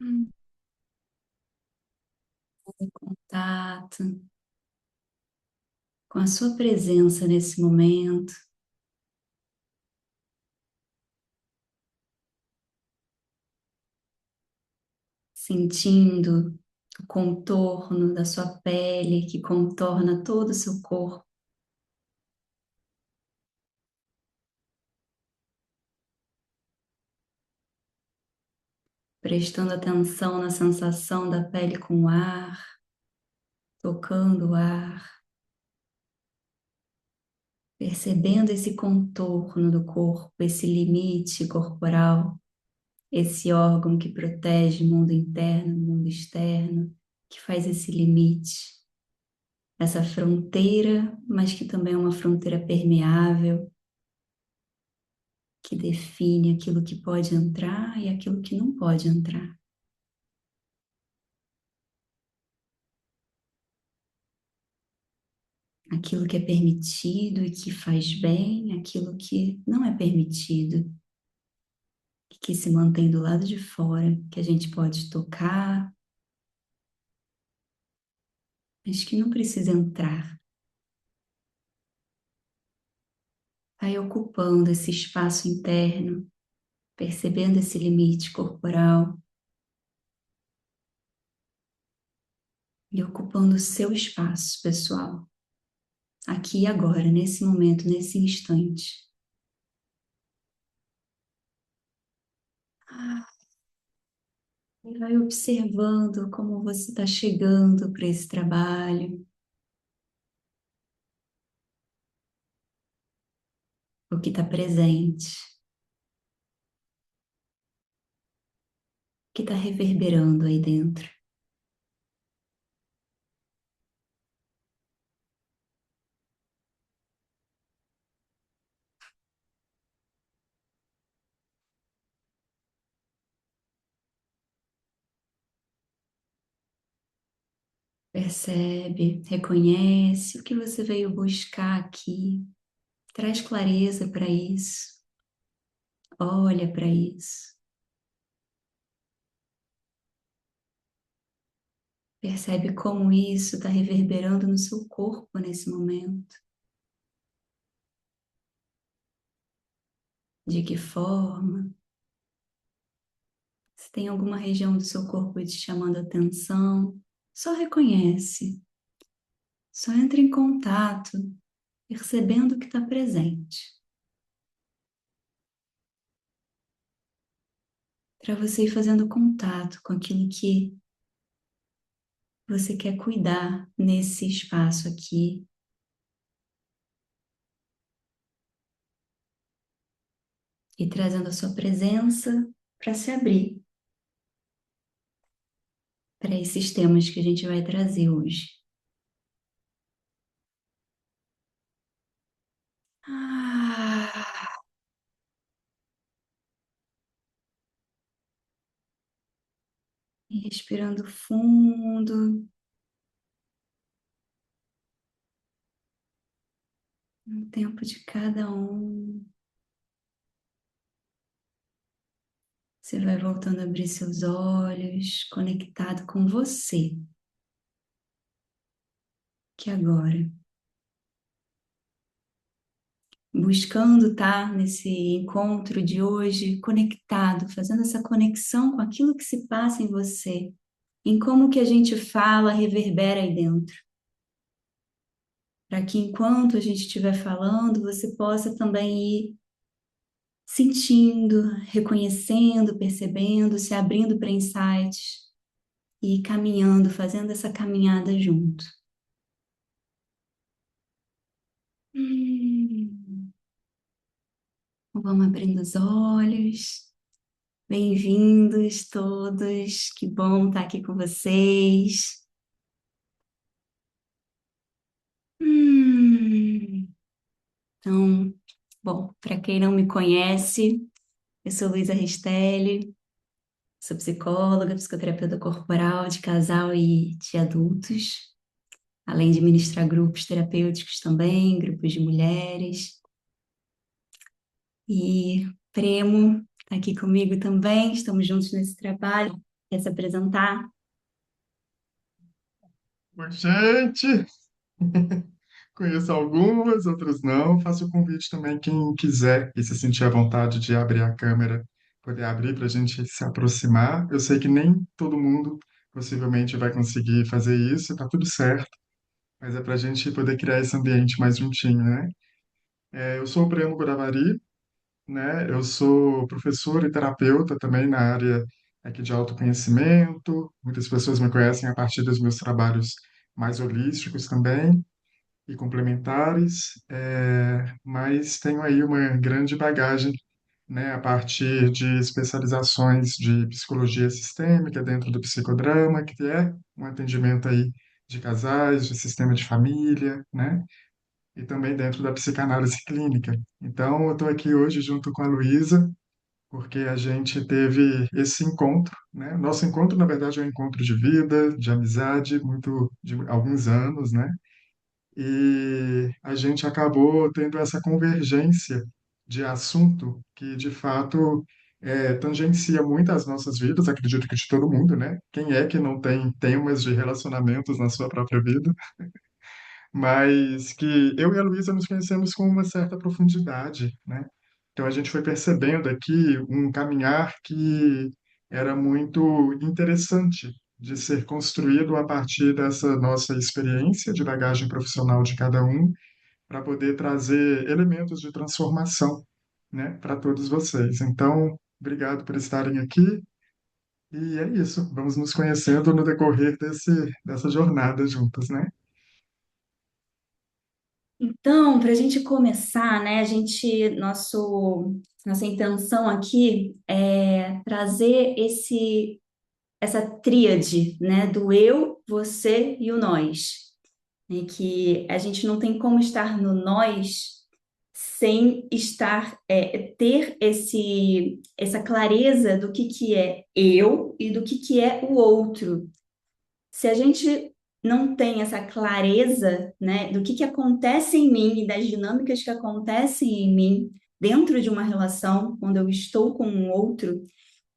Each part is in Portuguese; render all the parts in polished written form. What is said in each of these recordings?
Em contato com a sua presença nesse momento, sentindo o contorno da sua pele que contorna todo o seu corpo, prestando atenção na sensação da pele com o ar, tocando o ar, percebendo esse contorno do corpo, esse limite corporal, esse órgão que protege o mundo interno, o mundo externo, que faz esse limite, essa fronteira, mas que também é uma fronteira permeável, que define aquilo que pode entrar e aquilo que não pode entrar. Aquilo que é permitido e que faz bem, aquilo que não é permitido, e que se mantém do lado de fora, que a gente pode tocar, mas que não precisa entrar. Vai ocupando esse espaço interno, percebendo esse limite corporal e ocupando o seu espaço pessoal, aqui e agora, nesse momento, nesse instante. E vai observando como você está chegando para esse trabalho, o que está presente, o que está reverberando aí dentro. Percebe, reconhece o que você veio buscar aqui, traz clareza para isso, olha para isso, percebe como isso está reverberando no seu corpo nesse momento, de que forma, se tem alguma região do seu corpo te chamando a atenção, só reconhece, só entra em contato, percebendo o que está presente. Para você ir fazendo contato com aquilo que você quer cuidar nesse espaço aqui, e trazendo a sua presença para se abrir para esses temas que a gente vai trazer hoje. Ah, e respirando fundo, no tempo de cada um. Você vai voltando a abrir seus olhos, conectado com você, que agora, buscando estar nesse encontro de hoje, conectado, fazendo essa conexão com aquilo que se passa em você, em como que a gente fala reverbera aí dentro. Para que enquanto a gente estiver falando, você possa também ir sentindo, reconhecendo, percebendo, se abrindo para insights e ir caminhando, fazendo essa caminhada junto. Hum. Vamos abrindo os olhos. Bem-vindos todos. Que bom estar aqui com vocês. Hum. Então, bom, para quem não me conhece, eu sou Luísa Restelli. Sou psicóloga, psicoterapeuta corporal de casal e de adultos, além de ministrar grupos terapêuticos também, grupos de mulheres. E Premo está aqui comigo também, estamos juntos nesse trabalho. Quer se apresentar? Oi, gente! Conheço algumas, outras não. Faço o convite também, quem quiser e se sentir à vontade de abrir a câmera, poder abrir para a gente se aproximar. Eu sei que nem todo mundo possivelmente vai conseguir fazer isso, tá tudo certo, mas é para a gente poder criar esse ambiente mais juntinho, né? Eu sou o Breno Guaravari, né? Eu sou professor e terapeuta também na área aqui de autoconhecimento. Muitas pessoas me conhecem a partir dos meus trabalhos mais holísticos também e complementares, mas tenho aí uma grande bagagem, né, a partir de especializações de psicologia sistêmica dentro do psicodrama, que é um atendimento aí de casais, de sistema de família, né, e também dentro da psicanálise clínica. Então, eu estou aqui hoje junto com a Luísa, porque a gente teve esse encontro, né? Nosso encontro, na verdade, é um encontro de vida, de amizade, muito de alguns anos, né? E a gente acabou tendo essa convergência de assunto que, de fato, tangencia muito as nossas vidas, acredito que de todo mundo, né? Quem é que não tem temas de relacionamentos na sua própria vida? Mas que eu e a Luísa nos conhecemos com uma certa profundidade, né? Então a gente foi percebendo aqui um caminhar que era muito interessante de ser construído a partir dessa nossa experiência de bagagem profissional de cada um, para poder trazer elementos de transformação, né, para todos vocês. Então, obrigado por estarem aqui e é isso. Vamos nos conhecendo no decorrer dessa jornada juntas, né? Então, para a gente começar, né, nossa intenção aqui é trazer essa tríade, né, do eu, você e o nós, né, que a gente não tem como estar no nós sem ter essa clareza do que é eu e do que é o outro. Se a gente não tem essa clareza, né, do que acontece em mim e das dinâmicas que acontecem em mim dentro de uma relação, quando eu estou com um outro,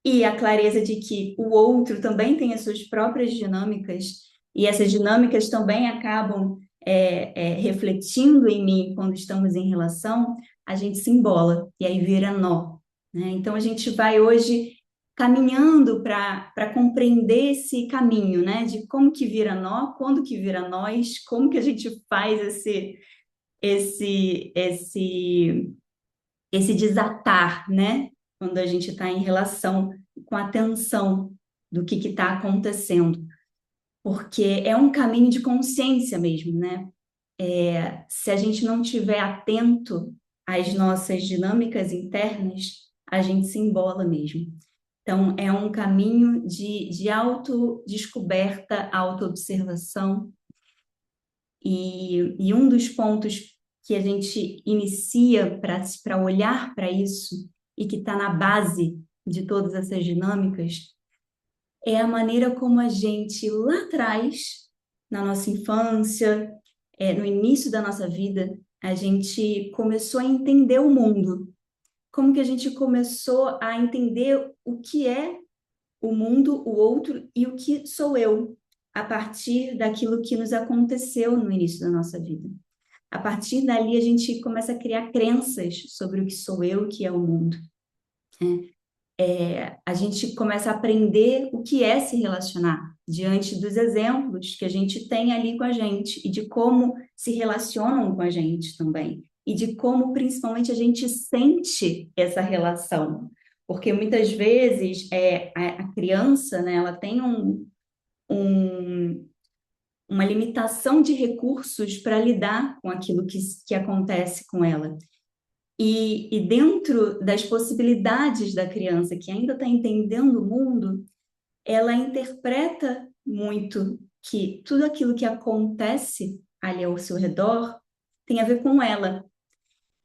e a clareza de que o outro também tem as suas próprias dinâmicas, e essas dinâmicas também acabam refletindo em mim quando estamos em relação, a gente se embola, e aí vira nó, né? Então a gente vai hoje caminhando para compreender esse caminho, né? De como que vira nó, quando que vira nós, como que a gente faz esse, esse, esse desatar, né? Quando a gente está em relação com a atenção do que está acontecendo. Porque é um caminho de consciência mesmo, né? Se a gente não estiver atento às nossas dinâmicas internas, a gente se embola mesmo. Então, é um caminho de autodescoberta, autoobservação. E um dos pontos que a gente inicia para olhar para isso e que está na base de todas essas dinâmicas é a maneira como a gente lá atrás, na nossa infância, no início da nossa vida, a gente começou a entender o mundo. Como que a gente começou a entender o que é o mundo, o outro e o que sou eu, a partir daquilo que nos aconteceu no início da nossa vida. A partir dali, a gente começa a criar crenças sobre o que sou eu, o que é o mundo. A gente começa a aprender o que é se relacionar diante dos exemplos que a gente tem ali com a gente e de como se relacionam com a gente também e de como principalmente a gente sente essa relação, porque muitas vezes a criança, né, ela tem um, uma limitação de recursos para lidar com aquilo que acontece com ela. E dentro das possibilidades da criança que ainda está entendendo o mundo, ela interpreta muito que tudo aquilo que acontece ali ao seu redor tem a ver com ela.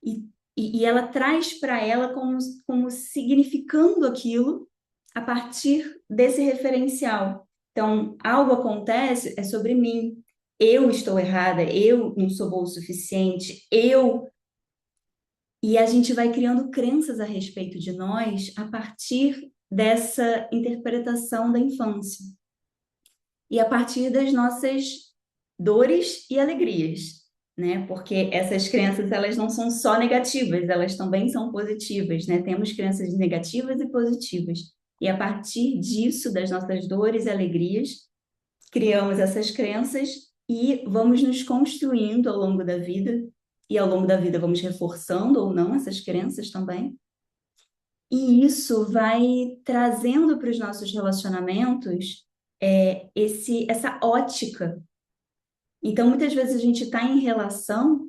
E, e ela traz para ela como significando aquilo a partir desse referencial. Então, algo acontece, é sobre mim. Eu estou errada, eu não sou boa o suficiente, eu. E a gente vai criando crenças a respeito de nós a partir dessa interpretação da infância e a partir das nossas dores e alegrias, né? Porque essas crenças, elas não são só negativas, elas também são positivas, né? Temos crenças negativas e positivas. E a partir disso, das nossas dores e alegrias, criamos essas crenças e vamos nos construindo ao longo da vida, e ao longo da vida vamos reforçando ou não essas crenças também. E isso vai trazendo para os nossos relacionamentos essa ótica. Então, muitas vezes a gente está em relação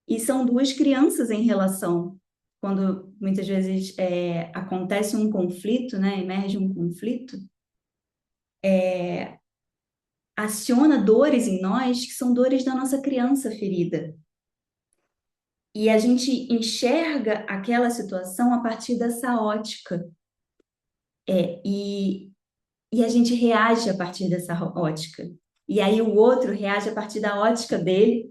e são duas crianças em relação. Quando muitas vezes acontece um conflito, né, emerge um conflito, aciona dores em nós que são dores da nossa criança ferida. E a gente enxerga aquela situação a partir dessa ótica. E a gente reage a partir dessa ótica. E aí o outro reage a partir da ótica dele,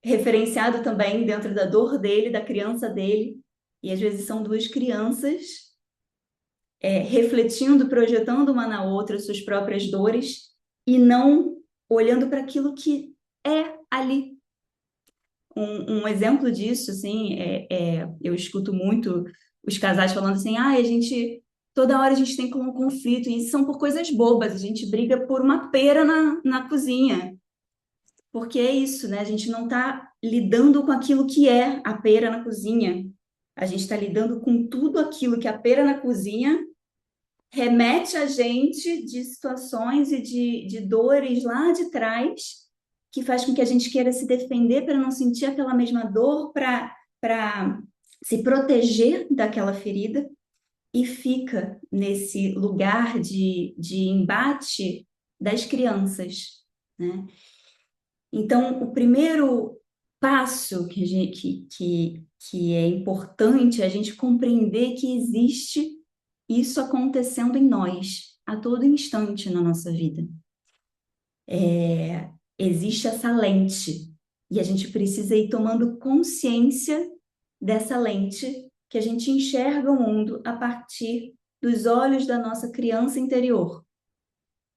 referenciado também dentro da dor dele, da criança dele. E às vezes são duas crianças refletindo, projetando uma na outra suas próprias dores e não olhando para aquilo que é ali. Um exemplo disso, assim, eu escuto muito os casais falando assim, a gente toda hora a gente tem um conflito, e isso são por coisas bobas, a gente briga por uma pera na cozinha, porque é isso, né? A gente não está lidando com aquilo que é a pera na cozinha, a gente está lidando com tudo aquilo que a pera na cozinha remete a gente de situações e de dores lá de trás, que faz com que a gente queira se defender para não sentir aquela mesma dor, para se proteger daquela ferida, e fica nesse lugar de embate das crianças, né? Então, o primeiro passo que é importante é a gente compreender que existe isso acontecendo em nós a todo instante na nossa vida. Existe essa lente e a gente precisa ir tomando consciência dessa lente que a gente enxerga o mundo a partir dos olhos da nossa criança interior,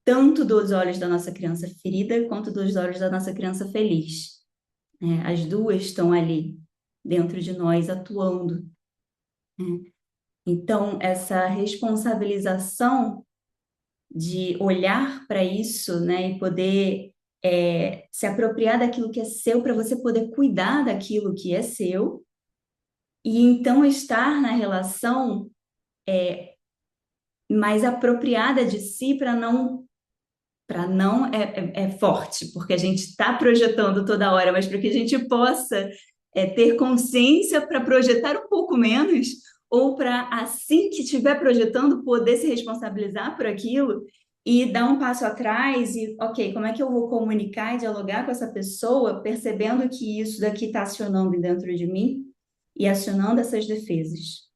tanto dos olhos da nossa criança ferida quanto dos olhos da nossa criança feliz, né? As duas estão ali dentro de nós atuando, né? Então, essa responsabilização de olhar para isso, né, e poder se apropriar daquilo que é seu para você poder cuidar daquilo que é seu e então estar na relação mais apropriada de si para não é forte, porque a gente está projetando toda hora, mas para que a gente possa ter consciência para projetar um pouco menos, ou para, assim que estiver projetando, poder se responsabilizar por aquilo e dar um passo atrás e, ok, como é que eu vou comunicar e dialogar com essa pessoa, percebendo que isso daqui está acionando dentro de mim e acionando essas defesas.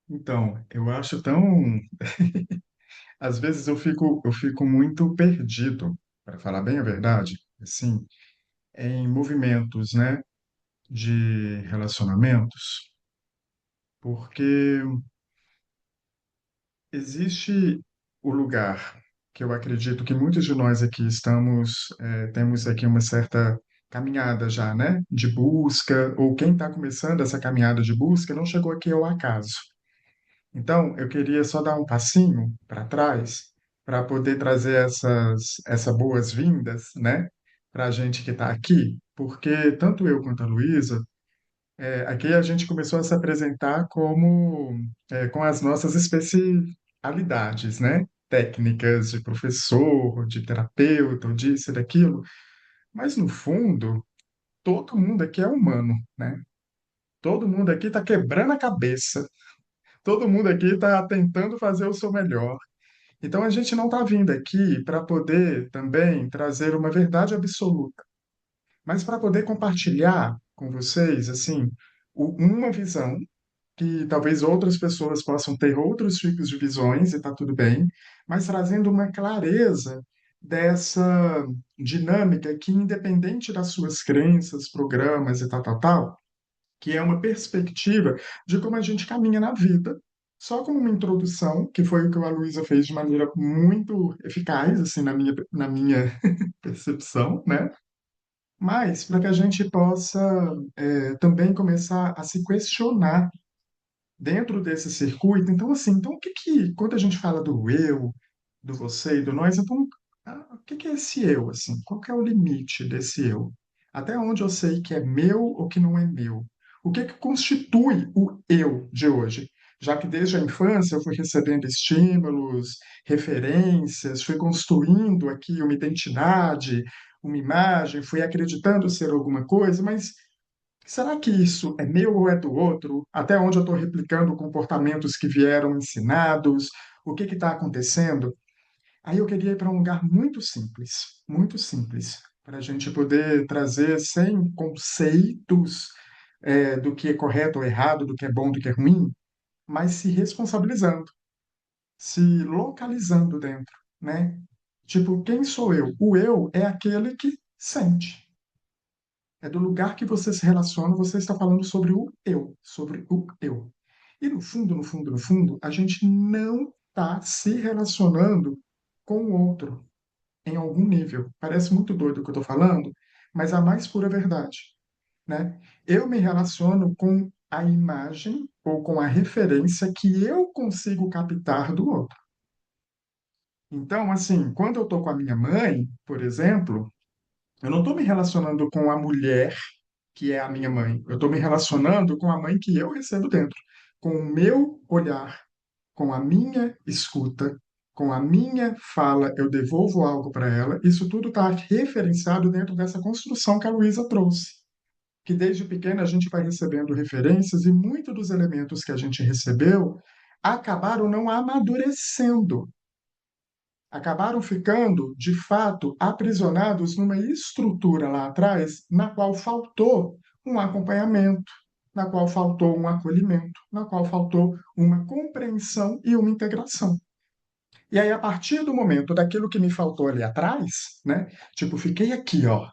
Então, eu acho tão. Às vezes eu fico muito perdido, para falar bem a verdade, assim, em movimentos, né, de relacionamentos, porque existe o lugar que eu acredito que muitos de nós aqui temos aqui uma certa caminhada já, né, de busca, ou quem está começando essa caminhada de busca não chegou aqui ao acaso. Então, eu queria só dar um passinho para trás para poder trazer essas boas-vindas, né, para a gente que está aqui, porque tanto eu quanto a Luísa, aqui a gente começou a se apresentar com as nossas especialidades, né, técnicas de professor, de terapeuta, ou disso e daquilo, mas no fundo, todo mundo aqui é humano, né? Todo mundo aqui está quebrando a cabeça. Todo mundo aqui está tentando fazer o seu melhor. Então, a gente não está vindo aqui para poder também trazer uma verdade absoluta, mas para poder compartilhar com vocês, assim, uma visão que talvez outras pessoas possam ter outros tipos de visões, e está tudo bem, mas trazendo uma clareza dessa dinâmica que, independente das suas crenças, programas e tal, tal, tal, que é uma perspectiva de como a gente caminha na vida, só como uma introdução, que foi o que a Luísa fez de maneira muito eficaz, assim, na minha percepção, né? Mas para que a gente possa também começar a se questionar dentro desse circuito. Então, assim, então quando a gente fala do eu, do você e do nós, então, o que que é esse eu, assim? Qual que é o limite desse eu? Até onde eu sei que é meu ou que não é meu? O que que constitui o eu de hoje? Já que desde a infância eu fui recebendo estímulos, referências, fui construindo aqui uma identidade, uma imagem, fui acreditando ser alguma coisa, mas será que isso é meu ou é do outro? Até onde eu estou replicando comportamentos que vieram ensinados? O que está acontecendo? Aí eu queria ir para um lugar muito simples, para a gente poder trazer sem conceitos do que é correto ou errado, do que é bom, do que é ruim, mas se responsabilizando, se localizando dentro, né? Tipo, quem sou eu? O eu é aquele que sente. É do lugar que você se relaciona, você está falando sobre o eu, sobre o eu. E no fundo, no fundo, no fundo, a gente não está se relacionando com o outro em algum nível. Parece muito doido o que eu estou falando, mas a mais pura verdade, né? Eu me relaciono com a imagem ou com a referência que eu consigo captar do outro. Então, assim, quando eu estou com a minha mãe, por exemplo, eu não estou me relacionando com a mulher que é a minha mãe. Eu estou me relacionando com a mãe que eu recebo dentro, com o meu olhar, com a minha escuta, com a minha fala, eu devolvo algo para ela. Isso tudo está referenciado dentro dessa construção que a Luísa trouxe. Que desde pequena a gente vai recebendo referências e muitos dos elementos que a gente recebeu acabaram não amadurecendo, acabaram ficando, de fato, aprisionados numa estrutura lá atrás na qual faltou um acompanhamento, na qual faltou um acolhimento, na qual faltou uma compreensão e uma integração. E aí, a partir do momento daquilo que me faltou ali atrás, né? Tipo, fiquei aqui, ó,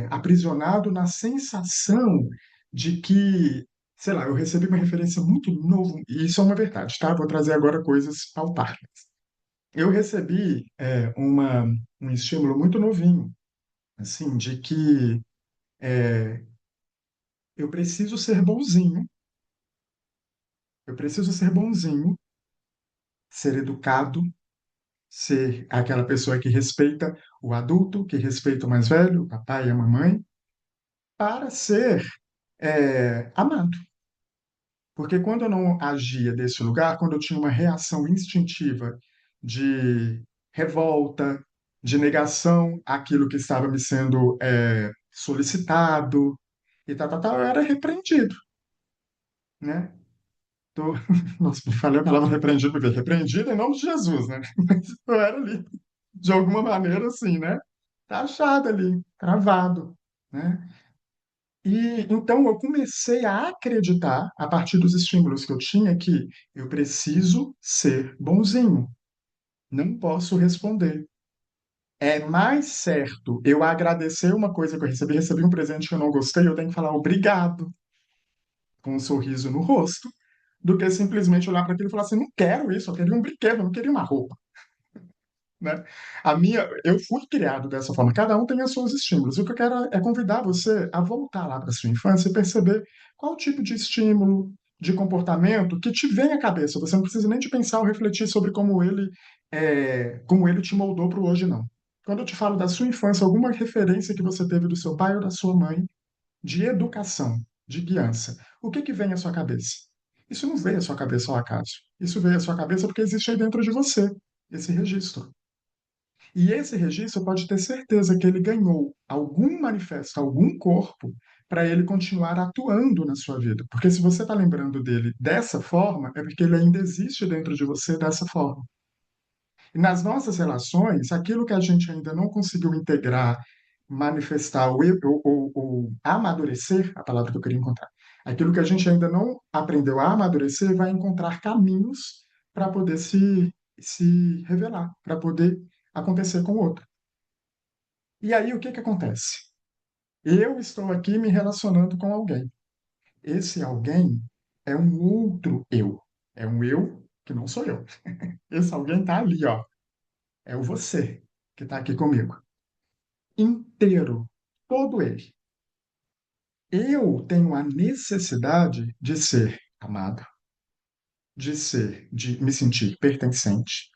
aprisionado na sensação de que, sei lá, eu recebi uma referência muito novo, e isso é uma verdade, tá? Vou trazer agora coisas palpáveis. Eu recebi um estímulo muito novinho, assim, de que eu preciso ser bonzinho, eu preciso ser bonzinho, ser educado, ser aquela pessoa que respeita o adulto, que respeita o mais velho, o papai e a mamãe, para ser amado. Porque quando eu não agia desse lugar, quando eu tinha uma reação instintiva de revolta, de negação àquilo que estava me sendo solicitado, e tal, tal, tal, eu era repreendido, né? Tô... Nossa, me falei a palavra repreendido, me ver repreendido em nome de Jesus, né? Mas eu era ali, de alguma maneira, assim, né? Taxado ali, travado, né? E então eu comecei a acreditar, a partir dos estímulos que eu tinha, que eu preciso ser bonzinho, não posso responder. É mais certo eu agradecer uma coisa que eu recebi um presente que eu não gostei, eu tenho que falar obrigado, com um sorriso no rosto, do que simplesmente olhar para aquilo e falar assim, não quero isso, eu queria um brinquedo, eu não queria uma roupa, né? Eu fui criado dessa forma. Cada um tem os seus estímulos. O que eu quero é convidar você a voltar lá para sua infância e perceber qual tipo de estímulo, de comportamento que te vem à cabeça. Você não precisa nem de pensar ou refletir sobre como ele te moldou para o hoje, não. Quando eu te falo da sua infância, alguma referência que você teve do seu pai ou da sua mãe, de educação, de guiança, o que que vem à sua cabeça? Isso não veio à sua cabeça ao acaso. Isso veio à sua cabeça porque existe aí dentro de você esse registro. E esse registro pode ter certeza que ele ganhou algum manifesto, algum corpo, para ele continuar atuando na sua vida. Porque se você está lembrando dele dessa forma, é porque ele ainda existe dentro de você dessa forma. E nas nossas relações, aquilo que a gente ainda não conseguiu integrar, manifestar ou amadurecer, a palavra que eu queria encontrar, aquilo que a gente ainda não aprendeu a amadurecer, vai encontrar caminhos para poder se revelar, para poder acontecer com o outro. E aí, o que que acontece? Eu estou aqui me relacionando com alguém. Esse alguém é um outro eu. É um eu que não sou eu. Esse alguém está ali, ó. É o você que está aqui comigo. Inteiro. Todo ele. Eu tenho a necessidade de ser amado, de me sentir pertencente,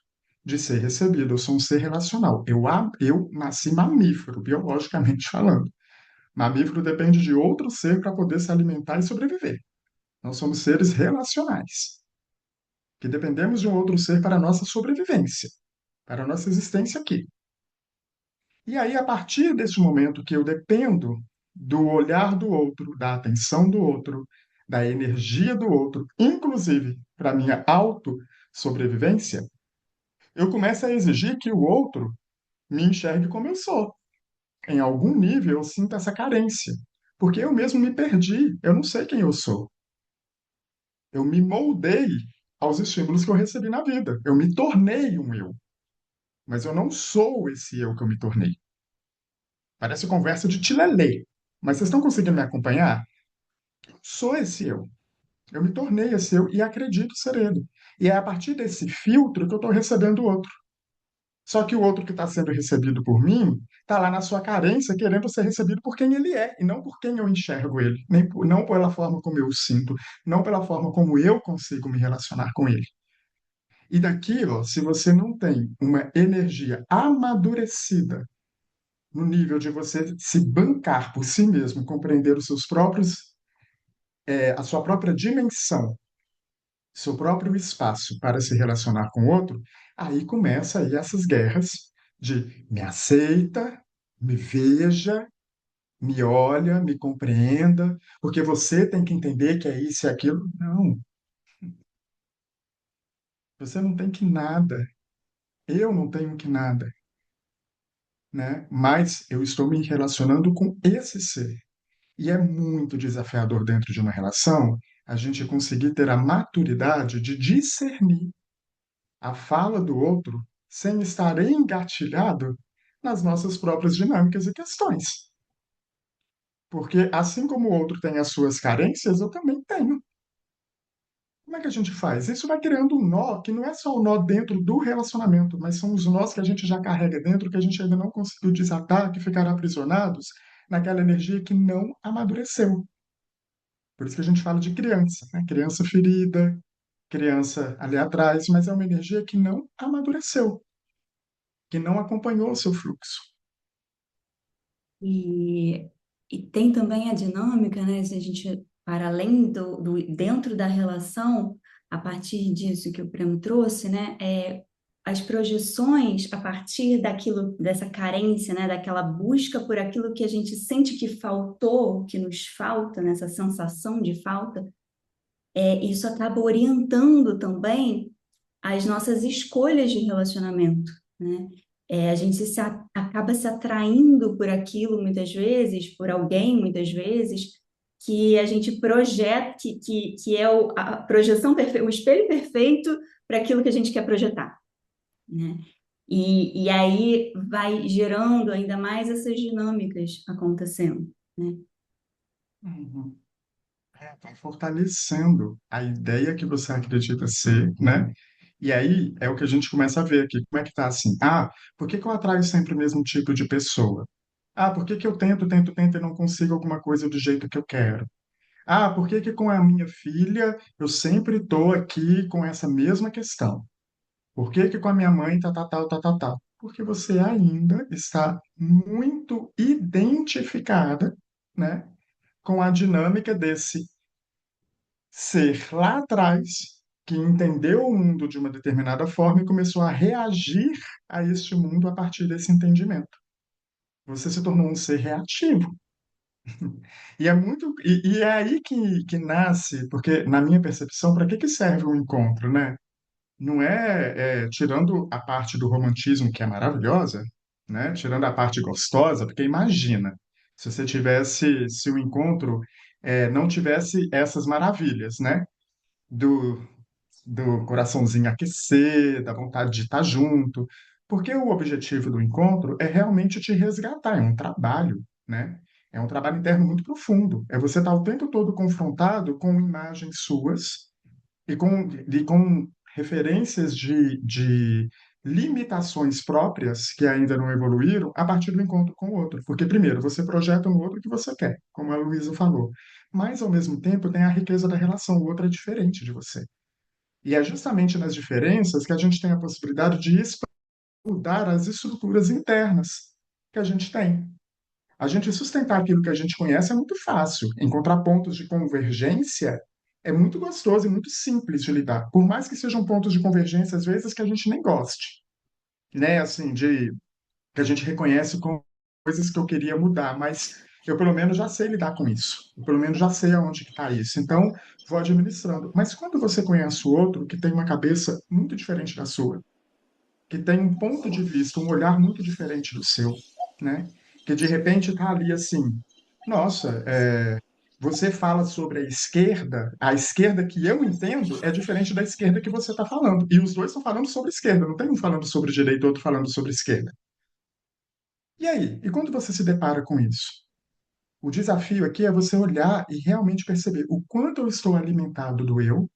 de ser recebido. Eu sou um ser relacional. Eu nasci mamífero, biologicamente falando. Mamífero depende de outro ser para poder se alimentar e sobreviver. Nós somos seres relacionais, que dependemos de um outro ser para a nossa sobrevivência, para a nossa existência aqui. E aí, a partir desse momento que eu dependo do olhar do outro, da atenção do outro, da energia do outro, inclusive para minha autossobrevivência, eu começo a exigir que o outro me enxergue como eu sou. Em algum nível, eu sinto essa carência, porque eu mesmo me perdi, eu não sei quem eu sou. Eu me moldei aos estímulos que eu recebi na vida. Eu me tornei um eu, mas eu não sou esse eu que eu me tornei. Parece conversa de tilelê, mas vocês estão conseguindo me acompanhar? Sou esse eu. Eu me tornei esse eu e acredito ser ele. E é a partir desse filtro que eu estou recebendo o outro. Só que o outro que está sendo recebido por mim está lá na sua carência, querendo ser recebido por quem ele é, e não por quem eu enxergo ele, não pela forma como eu o sinto, não pela forma como eu consigo me relacionar com ele. E daquilo, se você não tem uma energia amadurecida no nível de você se bancar por si mesmo, compreender os seus próprios, a sua própria dimensão, seu próprio espaço para se relacionar com o outro, aí começa aí essas guerras de me aceita, me veja, me olha, me compreenda, porque você tem que entender que é isso e aquilo. Não, você não tem que nada. Eu não tenho que nada, né? Mas eu estou me relacionando com esse ser. E é muito desafiador dentro de uma relação a gente conseguir ter a maturidade de discernir a fala do outro sem estar engatilhado nas nossas próprias dinâmicas e questões. Porque assim como o outro tem as suas carências, eu também tenho. Como é que a gente faz? Isso vai criando um nó que não é só o nó dentro do relacionamento, mas são os nós que a gente já carrega dentro, que a gente ainda não conseguiu desatar, que ficaram aprisionados naquela energia que não amadureceu. Por isso que a gente fala de criança, né? Criança ferida, criança ali atrás, mas é uma energia que não amadureceu, que não acompanhou o seu fluxo. E, e tem também a dinâmica, né? Se a gente, para além dentro da relação, a partir disso que o Prêmio trouxe, né? As projeções a partir daquilo, dessa carência, né? Daquela busca por aquilo que a gente sente que faltou, que nos falta, nessa sensação de falta, isso acaba orientando também as nossas escolhas de relacionamento, né? A gente acaba se atraindo por aquilo muitas vezes, por alguém muitas vezes, que a gente projeta, que é a projeção perfeita, o espelho perfeito para aquilo que a gente quer projetar, né? E aí vai gerando ainda mais essas dinâmicas acontecendo, né? Uhum. Vai fortalecendo a ideia que você acredita ser, né? E aí é o que a gente começa a ver aqui. Como é que tá assim? Ah, por que que eu atraio sempre o mesmo tipo de pessoa? Ah, por que que eu tento e não consigo alguma coisa do jeito que eu quero? Ah, por que que com a minha filha eu sempre estou aqui com essa mesma questão? Por que que com a minha mãe tá? Porque você ainda está muito identificada, né, com a dinâmica desse ser lá atrás que entendeu o mundo de uma determinada forma e começou a reagir a este mundo a partir desse entendimento. Você se tornou um ser reativo. E é aí que nasce, porque na minha percepção, para que que serve um encontro, né? Não tirando a parte do romantismo que é maravilhosa, né? Tirando a parte gostosa, porque imagina se você tivesse, se o encontro não tivesse essas maravilhas, né? Do, do coraçãozinho aquecer, da vontade de estar junto, porque o objetivo do encontro é realmente te resgatar, é um trabalho, né? É um trabalho interno muito profundo. É você estar o tempo todo confrontado com imagens suas e com referências de limitações próprias que ainda não evoluíram a partir do encontro com o outro. Porque, primeiro, você projeta no outro o que você quer, como a Luísa falou. Mas, ao mesmo tempo, tem a riqueza da relação. O outro é diferente de você. E é justamente nas diferenças que a gente tem a possibilidade de mudar as estruturas internas que a gente tem. A gente sustentar aquilo que a gente conhece é muito fácil. Encontrar pontos de convergência é muito gostoso e muito simples de lidar. Por mais que sejam pontos de convergência, às vezes, que a gente nem goste, né? Assim, que a gente reconhece como coisas que eu queria mudar, mas eu pelo menos já sei lidar com isso. Eu pelo menos já sei aonde que está isso. Então, vou administrando. Mas quando você conhece o outro que tem uma cabeça muito diferente da sua, que tem um ponto de vista, um olhar muito diferente do seu, né? Que de repente está ali assim, nossa, você fala sobre a esquerda que eu entendo é diferente da esquerda que você está falando. E os dois estão falando sobre esquerda, não tem um falando sobre direita, outro falando sobre esquerda. E aí? E quando você se depara com isso? O desafio aqui é você olhar e realmente perceber o quanto eu estou alimentado do eu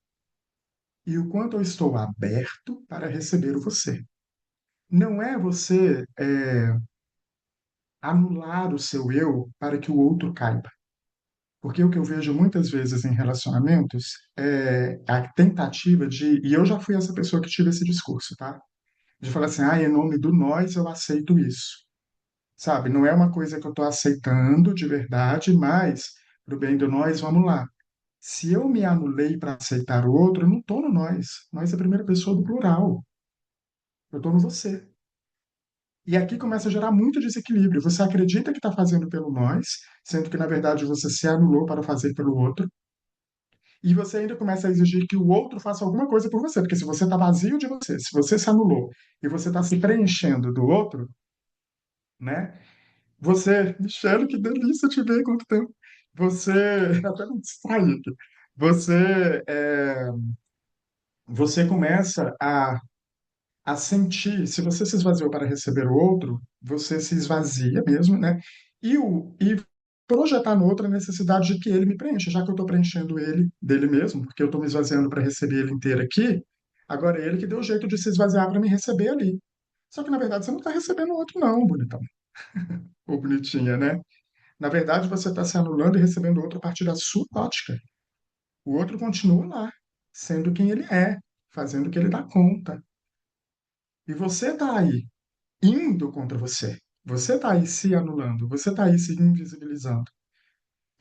e o quanto eu estou aberto para receber o você. Não é você anular o seu eu para que o outro caiba. Porque o que eu vejo muitas vezes em relacionamentos é a tentativa de. E eu já fui essa pessoa que tive esse discurso, tá? De falar assim, em nome do nós eu aceito isso. Sabe? Não é uma coisa que eu estou aceitando de verdade, mas, pro bem do nós, vamos lá. Se eu me anulei para aceitar o outro, eu não estou no nós. Nós é a primeira pessoa do plural. Eu estou no você. E aqui começa a gerar muito desequilíbrio. Você acredita que está fazendo pelo nós, sendo que, na verdade, você se anulou para fazer pelo outro. E você ainda começa a exigir que o outro faça alguma coisa por você. Porque se você está vazio de você, se você se anulou e você está se preenchendo do outro, né? Você, Michele, que delícia te ver quanto tempo. Você, até me distraí aqui. Você, você começa a sentir, se você se esvaziou para receber o outro, você se esvazia mesmo, né? E projetar no outro a necessidade de que ele me preencha, já que eu estou preenchendo ele dele mesmo, porque eu estou me esvaziando para receber ele inteiro aqui, agora é ele que deu jeito de se esvaziar para me receber ali. Só que, na verdade, você não está recebendo o outro, não, bonitão. Ou bonitinha, né? Na verdade, você está se anulando e recebendo o outro a partir da sua ótica. O outro continua lá, sendo quem ele é, fazendo o que ele dá conta. E você está aí indo contra você. Você está aí se anulando, você está aí se invisibilizando.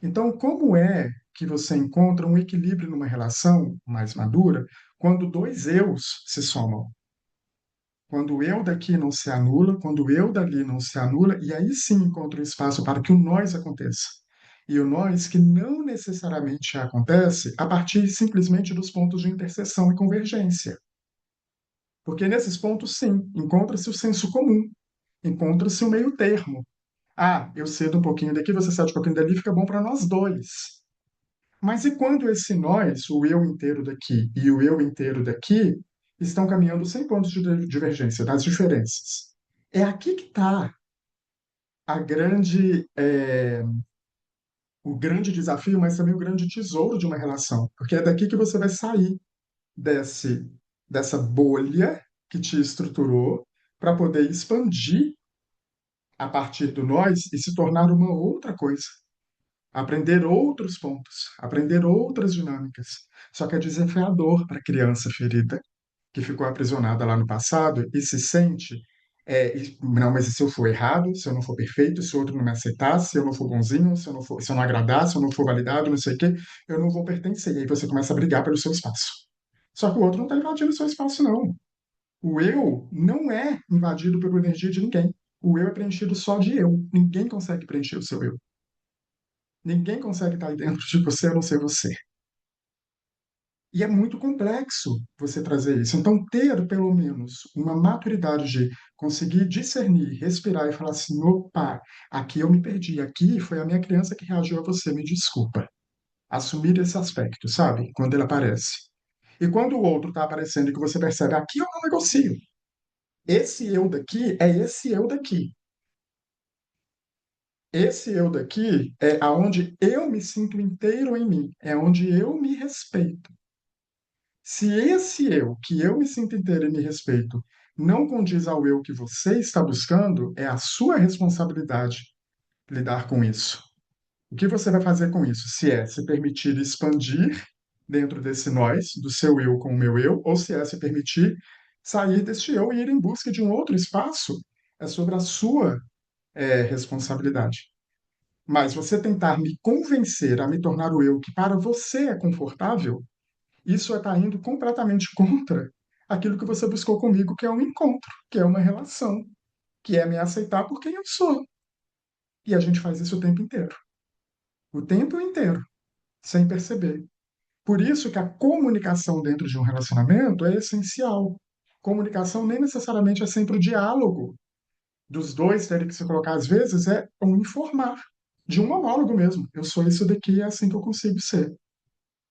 Então, como é que você encontra um equilíbrio numa relação mais madura quando dois eus se somam? Quando o eu daqui não se anula, quando o eu dali não se anula, e aí sim encontra o espaço para que o nós aconteça. E o nós que não necessariamente acontece a partir simplesmente dos pontos de interseção e convergência. Porque nesses pontos, sim, encontra-se o senso comum, encontra-se o meio termo. Eu cedo um pouquinho daqui, você cede um pouquinho dali, fica bom para nós dois. Mas e quando esse nós, o eu inteiro daqui e o eu inteiro daqui, estão caminhando sem pontos de divergência, das diferenças? É aqui que está a o grande desafio, mas também o grande tesouro de uma relação, porque é daqui que você vai sair desse, dessa bolha que te estruturou para poder expandir a partir do nós e se tornar uma outra coisa. Aprender outros pontos, aprender outras dinâmicas. Só que é desafiador para a criança ferida, que ficou aprisionada lá no passado e se sente, não, mas e se eu for errado, se eu não for perfeito, se o outro não me aceitar, se eu não for bonzinho, se eu não agradar, se eu não for validado, não sei o quê, eu não vou pertencer. E aí você começa a brigar pelo seu espaço. Só que o outro não está invadindo o seu espaço, não. O eu não é invadido pela energia de ninguém. O eu é preenchido só de eu. Ninguém consegue preencher o seu eu. Ninguém consegue estar aí dentro de você a não ser você. E é muito complexo você trazer isso. Então, ter pelo menos uma maturidade de conseguir discernir, respirar e falar assim: opa, aqui eu me perdi, aqui foi a minha criança que reagiu a você, me desculpa. Assumir esse aspecto, sabe? Quando ele aparece. E quando o outro está aparecendo e que você percebe, aqui eu não negocio. Esse eu daqui é esse eu daqui. Esse eu daqui é aonde eu me sinto inteiro em mim, é onde eu me respeito. Se esse eu, que eu me sinto inteiro e me respeito, não condiz ao eu que você está buscando, é a sua responsabilidade lidar com isso. O que você vai fazer com isso? Se é se permitir expandir dentro desse nós, do seu eu com o meu eu, ou se é se permitir sair deste eu e ir em busca de um outro espaço, é sobre a sua responsabilidade. Mas você tentar me convencer a me tornar o eu que para você é confortável, isso é estar indo completamente contra aquilo que você buscou comigo, que é um encontro, que é uma relação, que é me aceitar por quem eu sou. E a gente faz isso o tempo inteiro, sem perceber. Por isso que a comunicação dentro de um relacionamento é essencial. Comunicação nem necessariamente é sempre o diálogo dos dois terem que se colocar, às vezes, é um informar, de um monólogo mesmo. Eu sou isso daqui, é assim que eu consigo ser.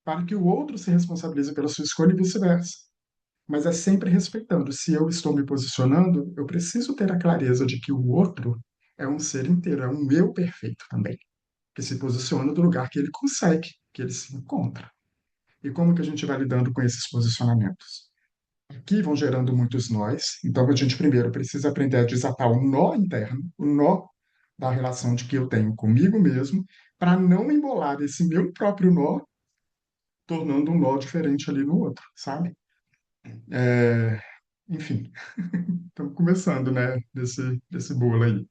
Para que o outro se responsabilize pela sua escolha e vice-versa. Mas é sempre respeitando. Se eu estou me posicionando, eu preciso ter a clareza de que o outro é um ser inteiro, é um eu perfeito também, que se posiciona do lugar que ele consegue, que ele se encontra. E como que a gente vai lidando com esses posicionamentos? Aqui vão gerando muitos nós, então a gente primeiro precisa aprender a desatar o nó interno, o nó da relação de que eu tenho comigo mesmo, para não embolar esse meu próprio nó, tornando um nó diferente ali no outro, sabe? É, enfim, estamos começando, né, desse bolo aí.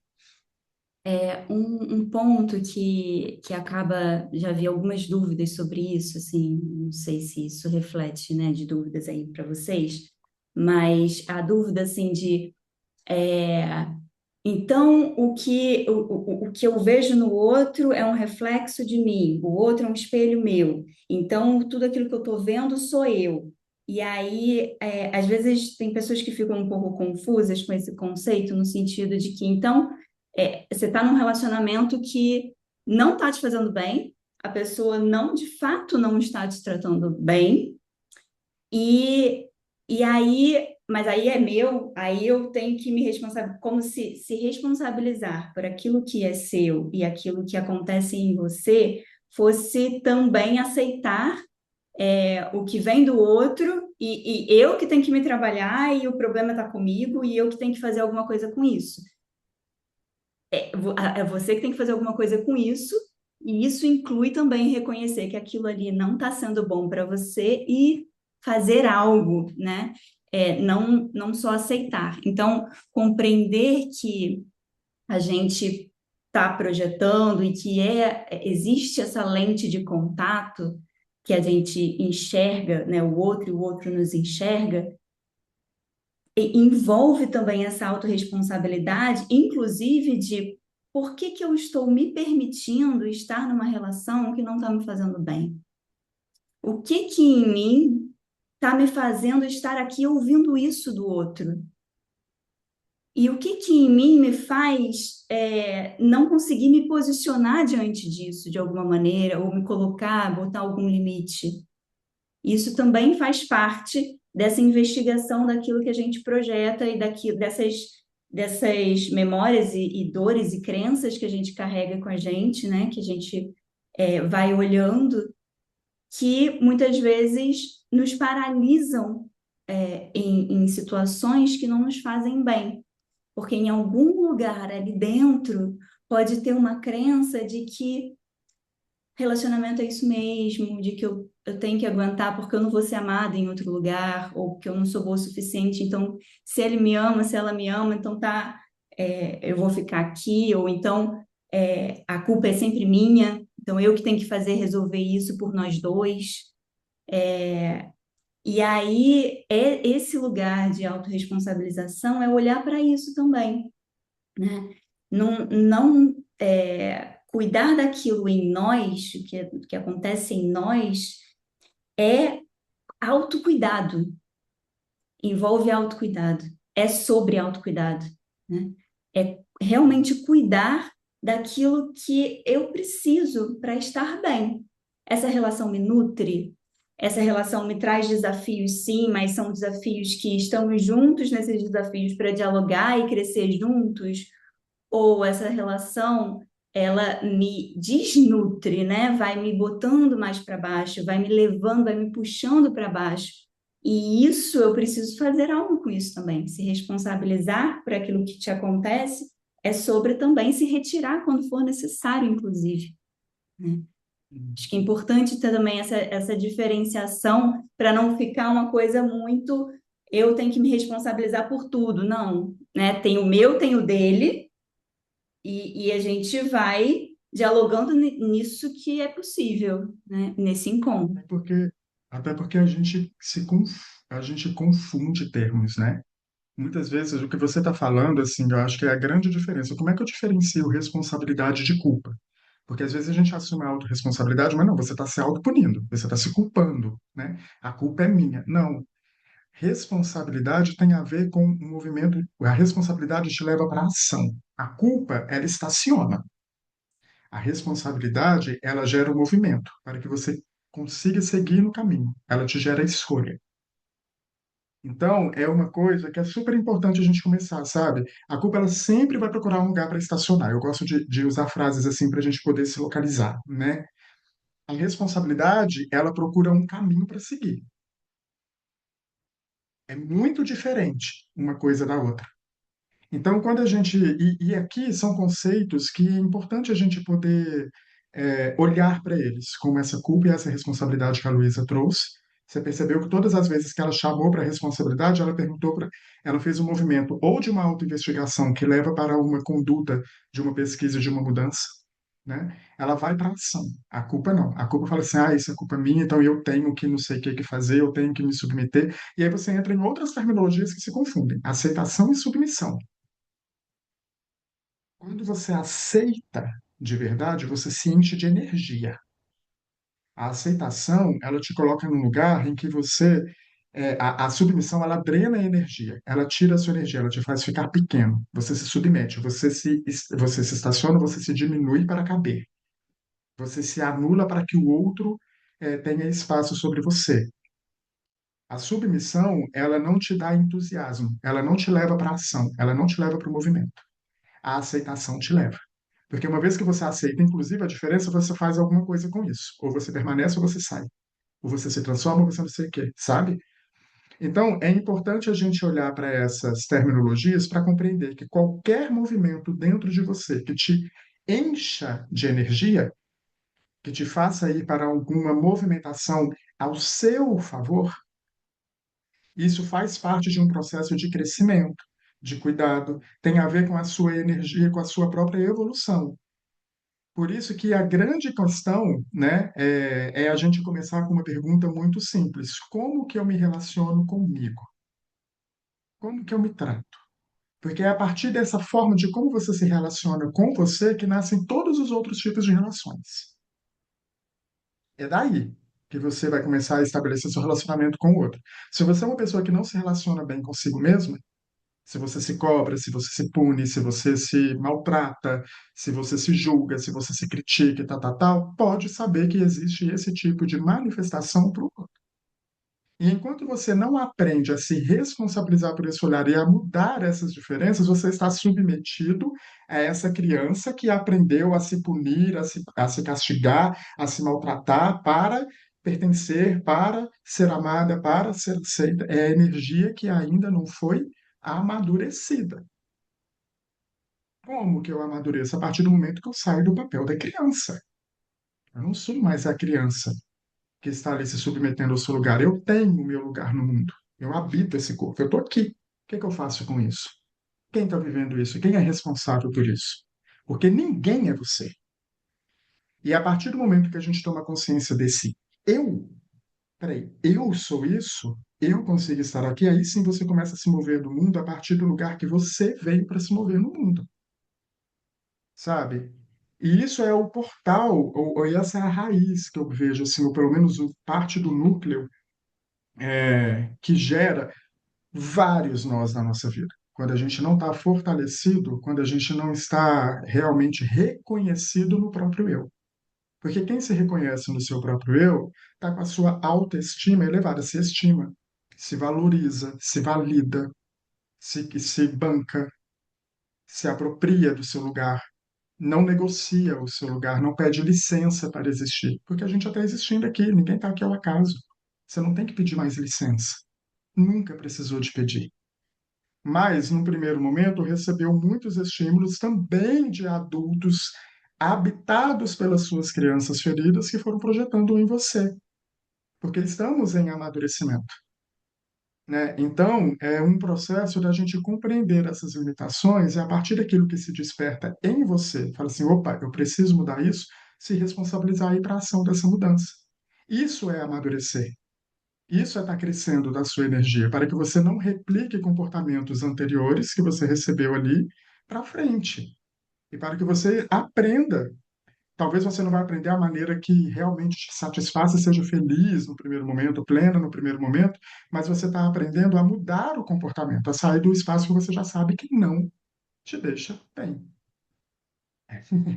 Um ponto que acaba, já vi algumas dúvidas sobre isso, assim, não sei se isso reflete, né, de dúvidas aí para vocês, mas a dúvida, assim, de é, então, o que eu vejo no outro é um reflexo de mim, o outro é um espelho meu. Então, tudo aquilo que eu estou vendo sou eu. E aí, às vezes, tem pessoas que ficam um pouco confusas com esse conceito, no sentido de que, então, você está num relacionamento que não está te fazendo bem, a pessoa não, de fato, não está te tratando bem, e, e aí, mas aí é meu, aí eu tenho que me responsabilizar, como se responsabilizar por aquilo que é seu e aquilo que acontece em você fosse também aceitar o que vem do outro e eu que tenho que me trabalhar e o problema está comigo e eu que tenho que fazer alguma coisa com isso. É você que tem que fazer alguma coisa com isso, e isso inclui também reconhecer que aquilo ali não está sendo bom para você e fazer algo, né? Não só aceitar. Então, compreender que a gente está projetando e que existe essa lente de contato que a gente enxerga, né, o outro e o outro nos enxerga, e envolve também essa autorresponsabilidade, inclusive de por que que eu estou me permitindo estar numa relação que não está me fazendo bem? O que que em mim está me fazendo estar aqui ouvindo isso do outro? E o que que em mim me faz não conseguir me posicionar diante disso de alguma maneira, ou me colocar, botar algum limite? Isso também faz parte dessa investigação daquilo que a gente projeta e dessas memórias e dores e crenças que a gente carrega com a gente, né? Que a gente vai olhando, que muitas vezes nos paralisam em situações que não nos fazem bem, porque em algum lugar ali dentro pode ter uma crença de que relacionamento é isso mesmo, de que eu tenho que aguentar porque eu não vou ser amada em outro lugar, ou porque eu não sou boa o suficiente, então se ele me ama, se ela me ama, então tá, eu vou ficar aqui, ou então a culpa é sempre minha, então eu que tenho que fazer resolver isso por nós dois. E aí, esse lugar de autorresponsabilização é olhar para isso também, né? Não cuidar daquilo em nós, que acontece em nós, é autocuidado, envolve autocuidado, é sobre autocuidado, né? É realmente cuidar daquilo que eu preciso para estar bem. Essa relação me nutre, essa relação me traz desafios, sim, mas são desafios que estamos juntos nesses desafios para dialogar e crescer juntos, ou essa relação ela me desnutre, né? Vai me botando mais para baixo, vai me levando, vai me puxando para baixo. E isso eu preciso fazer algo com isso também. Se responsabilizar por aquilo que te acontece é sobre também se retirar quando for necessário, inclusive, né? Acho que é importante ter também essa diferenciação para não ficar uma coisa muito eu tenho que me responsabilizar por tudo. Não, né? Tem o meu, tem o dele, e a gente vai dialogando nisso que é possível, né? Nesse encontro. Até porque, até porque a gente confunde termos, né? Muitas vezes o que você está falando, assim, eu acho que é a grande diferença. Como é que eu diferencio responsabilidade de culpa? Porque às vezes a gente assume a autorresponsabilidade, mas não, você está se autopunindo, você está se culpando, né? A culpa é minha. Não. Responsabilidade tem a ver com o movimento, a responsabilidade te leva para a ação. A culpa, ela estaciona. A responsabilidade, ela gera o movimento para que você consiga seguir no caminho. Ela te gera escolha. Então, é uma coisa que é super importante a gente começar, sabe? A culpa, ela sempre vai procurar um lugar para estacionar. Eu gosto de usar frases assim para a gente poder se localizar, né? A responsabilidade, ela procura um caminho para seguir. É muito diferente uma coisa da outra. Então, quando a gente. E aqui são conceitos que é importante a gente poder olhar para eles, como essa culpa e essa responsabilidade que a Luísa trouxe. Você percebeu que todas as vezes que ela chamou para a responsabilidade, ela perguntou para. Ela fez um movimento ou de uma autoinvestigação que leva para uma conduta de uma pesquisa, de uma mudança, né? Ela vai para a ação. A culpa não. A culpa fala assim: ah, isso é culpa minha, então eu tenho que não sei o que que fazer, eu tenho que me submeter. E aí você entra em outras terminologias que se confundem: aceitação e submissão. Quando você aceita de verdade, você se enche de energia. A aceitação, ela te coloca num lugar em que você, a submissão, ela drena a energia, ela tira a sua energia, ela te faz ficar pequeno. Você se submete, você se estaciona, você se diminui para caber. Você se anula para que o outro, tenha espaço sobre você. A submissão, ela não te dá entusiasmo, ela não te leva para a ação, ela não te leva para o movimento. A aceitação te leva. Porque uma vez que você aceita, inclusive, a diferença, você faz alguma coisa com isso. Ou você permanece ou você sai. Ou você se transforma ou você não sei o quê, sabe? Então, é importante a gente olhar para essas terminologias para compreender que qualquer movimento dentro de você que te encha de energia, que te faça ir para alguma movimentação ao seu favor, isso faz parte de um processo de crescimento, de cuidado, tem a ver com a sua energia, com a sua própria evolução. Por isso que a grande questão, né, é a gente começar com uma pergunta muito simples: como que eu me relaciono comigo? Como que eu me trato? Porque é a partir dessa forma de como você se relaciona com você que nascem todos os outros tipos de relações. É daí que você vai começar a estabelecer seu relacionamento com o outro. Se você é uma pessoa que não se relaciona bem consigo mesma, se você se cobra, se você se pune, se você se maltrata, se você se julga, se você se critica e tal, tal, tal, pode saber que existe esse tipo de manifestação para o outro. E enquanto você não aprende a se responsabilizar por esse olhar e a mudar essas diferenças, você está submetido a essa criança que aprendeu a se punir, a se castigar, a se maltratar para pertencer, para ser amada, para ser aceita. É a energia que ainda não foi amadurecida. Como que eu amadureço? A partir do momento que eu saio do papel da criança. Eu não sou mais a criança que está ali se submetendo ao seu lugar. Eu tenho o meu lugar no mundo. Eu habito esse corpo. Eu estou aqui. O que é que eu faço com isso? Quem está vivendo isso? Quem é responsável por isso? Porque ninguém é você. E a partir do momento que a gente toma consciência desse eu, peraí, eu sou isso, eu consigo estar aqui, aí sim você começa a se mover no mundo a partir do lugar que você veio para se mover no mundo, sabe? E isso é o portal, ou essa é a raiz que eu vejo, assim, ou pelo menos parte do núcleo que gera vários nós na nossa vida. Quando a gente não está fortalecido, quando a gente não está realmente reconhecido no próprio eu. Porque quem se reconhece no seu próprio eu está com a sua autoestima elevada, se estima, se valoriza, se valida, se banca, se apropria do seu lugar. não negocia o seu lugar, não pede licença para existir, porque a gente já está existindo aqui, ninguém está aqui ao acaso. Você não tem que pedir mais licença, nunca precisou de pedir. Mas, num primeiro momento, recebeu muitos estímulos também de adultos habitados pelas suas crianças feridas que foram projetando em você, porque estamos em amadurecimento, né? Então, é um processo da gente compreender essas limitações e, a partir daquilo que se desperta em você, fala assim: opa, eu preciso mudar isso, se responsabilizar aí para a ação dessa mudança. Isso é amadurecer. Isso é estar crescendo da sua energia, para que você não replique comportamentos anteriores que você recebeu ali para frente. E para que você aprenda. Talvez você não vai aprender a maneira que realmente te satisfaça e seja feliz no primeiro momento, plena no primeiro momento, mas você está aprendendo a mudar o comportamento, a sair do espaço que você já sabe que não te deixa bem.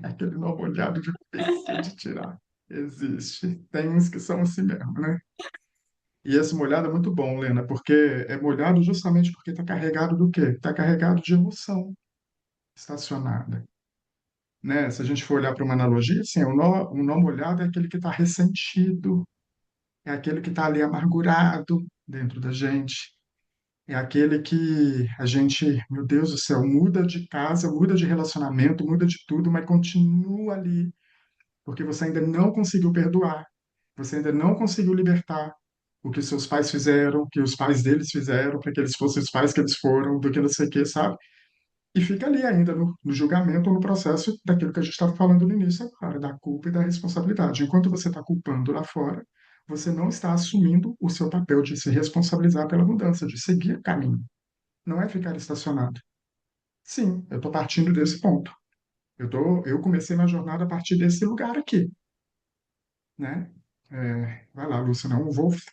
Aquele nó molhado difícil de tirar. Existe. Tem uns que são assim mesmo, né? E esse molhado é muito bom, Lena, porque é molhado justamente porque está carregado do quê? Está carregado de emoção estacionada, né? Se a gente for olhar para uma analogia, assim, o nó molhado é aquele que está ressentido, é aquele que está ali amargurado dentro da gente, é aquele que a gente, meu Deus do céu, muda de casa, muda de relacionamento, muda de tudo, mas continua ali, porque você ainda não conseguiu perdoar, você ainda não conseguiu libertar o que seus pais fizeram, o que os pais deles fizeram, para que eles fossem os pais que eles foram, do que não sei o que, sabe? E fica ali ainda no julgamento ou no processo daquilo que a gente estava falando no início agora, da culpa e da responsabilidade. Enquanto você está culpando lá fora, você não está assumindo o seu papel de se responsabilizar pela mudança, de seguir o caminho. Não é ficar estacionado. Sim, eu estou partindo desse ponto. Eu comecei minha jornada a partir desse lugar aqui, né? Vai lá, Lúcia, não, Wolf.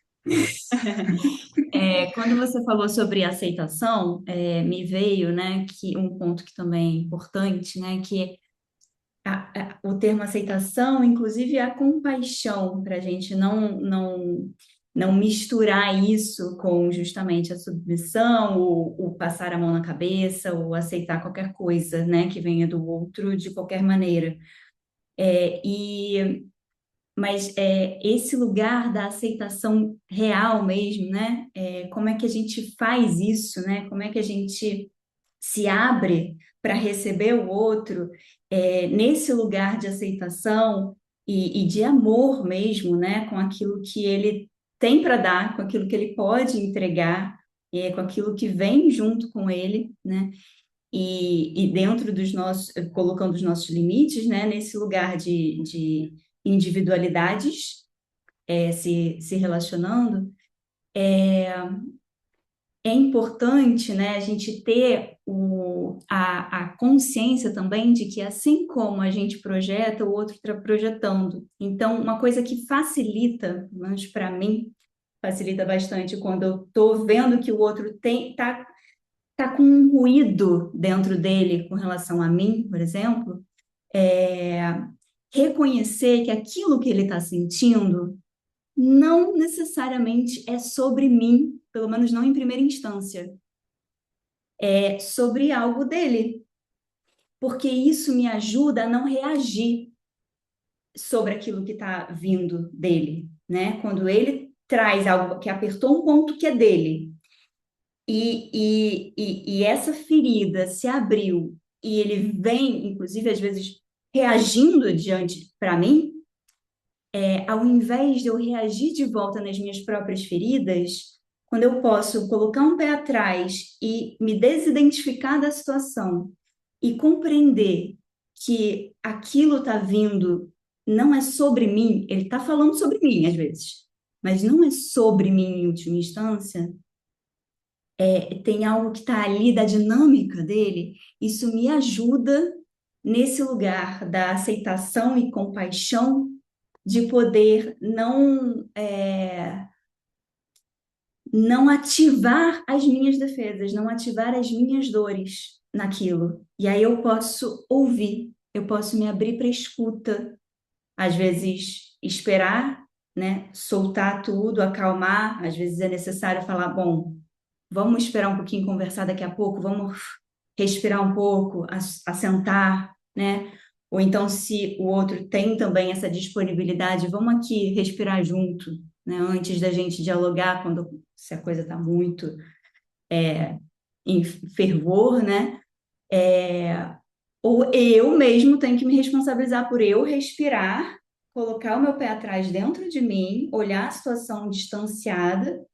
Quando você falou sobre aceitação, me veio, né, que um ponto que também é importante, né, que o termo aceitação, inclusive a compaixão, para a gente não misturar isso com justamente a submissão, o passar a mão na cabeça, ou aceitar qualquer coisa, né, que venha do outro de qualquer maneira. É, e mas esse lugar da aceitação real mesmo, né? Como é que a gente faz isso, né? Como é que a gente se abre para receber o outro nesse lugar de aceitação e de amor mesmo, né? Com aquilo que ele tem para dar, com aquilo que ele pode entregar, com aquilo que vem junto com ele, né? E dentro dos nossos, colocando os nossos limites, né? Nesse lugar de individualidades se relacionando, é importante, né, a gente ter a consciência também de que assim como a gente projeta, o outro está projetando. Então, uma coisa que facilita, pelo menos para mim, facilita bastante quando eu estou vendo que o outro tá com um ruído dentro dele com relação a mim, por exemplo, é reconhecer que aquilo que ele está sentindo não necessariamente é sobre mim, pelo menos não em primeira instância, é sobre algo dele, porque isso me ajuda a não reagir sobre aquilo que está vindo dele, né? Quando ele traz algo que apertou um ponto que é dele e essa ferida se abriu e ele vem, inclusive às vezes reagindo diante para mim, ao invés de eu reagir de volta nas minhas próprias feridas, quando eu posso colocar um pé atrás e me desidentificar da situação e compreender que aquilo está vindo, não é sobre mim, ele está falando sobre mim às vezes, mas não é sobre mim em última instância, tem algo que está ali da dinâmica dele, isso me ajuda nesse lugar da aceitação e compaixão de poder não ativar as minhas defesas, não ativar as minhas dores naquilo. E aí eu posso ouvir, eu posso me abrir para escuta, às vezes esperar, né, soltar tudo, acalmar, às vezes é necessário falar, bom, vamos esperar um pouquinho, conversar daqui a pouco, vamos respirar um pouco, assentar, né? Ou então, se o outro tem também essa disponibilidade, vamos aqui respirar junto, né? Antes da gente dialogar, quando se a coisa está muito em fervor, né? Ou eu mesmo tenho que me responsabilizar por eu respirar, colocar o meu pé atrás dentro de mim, olhar a situação distanciada,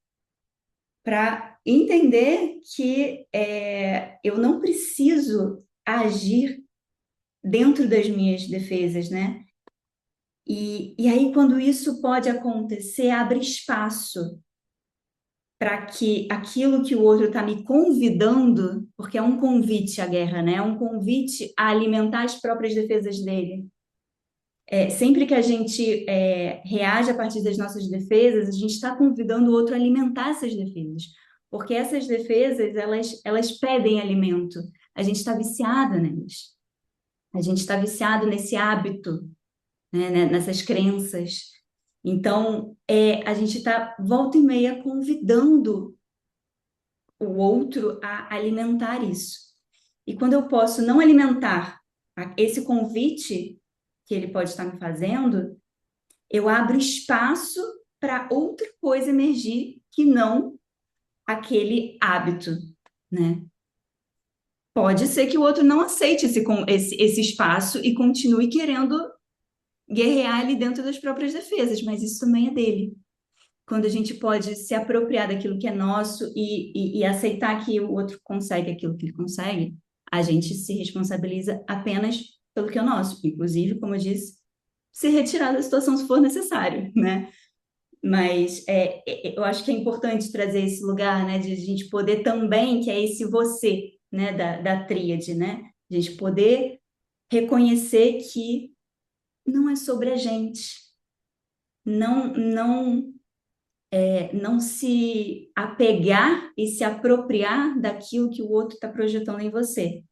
para entender que eu não preciso agir dentro das minhas defesas, né? E aí, quando isso pode acontecer, abre espaço para que aquilo que o outro está me convidando, porque é um convite à guerra, né? É um convite a alimentar as próprias defesas dele. Sempre que a gente reage a partir das nossas defesas, a gente está convidando o outro a alimentar essas defesas. Porque essas defesas, elas pedem alimento. A gente está viciada nelas. A gente está viciado nesse hábito, né, nessas crenças. Então, a gente está volta e meia convidando o outro a alimentar isso. E quando eu posso não alimentar esse convite que ele pode estar me fazendo, eu abro espaço para outra coisa emergir que não aquele hábito, né? Pode ser que o outro não aceite esse espaço e continue querendo guerrear ali dentro das próprias defesas, mas isso também é dele. Quando a gente pode se apropriar daquilo que é nosso e aceitar que o outro consegue aquilo que ele consegue, a gente se responsabiliza apenas pelo que é nosso. Inclusive, como eu disse, se retirar da situação se for necessário, né? Mas eu acho que é importante trazer esse lugar, né, de a gente poder também, que é esse você, né, da tríade, né? De a gente poder reconhecer que não é sobre a gente, não não se apegar e se apropriar daquilo que o outro está projetando em você.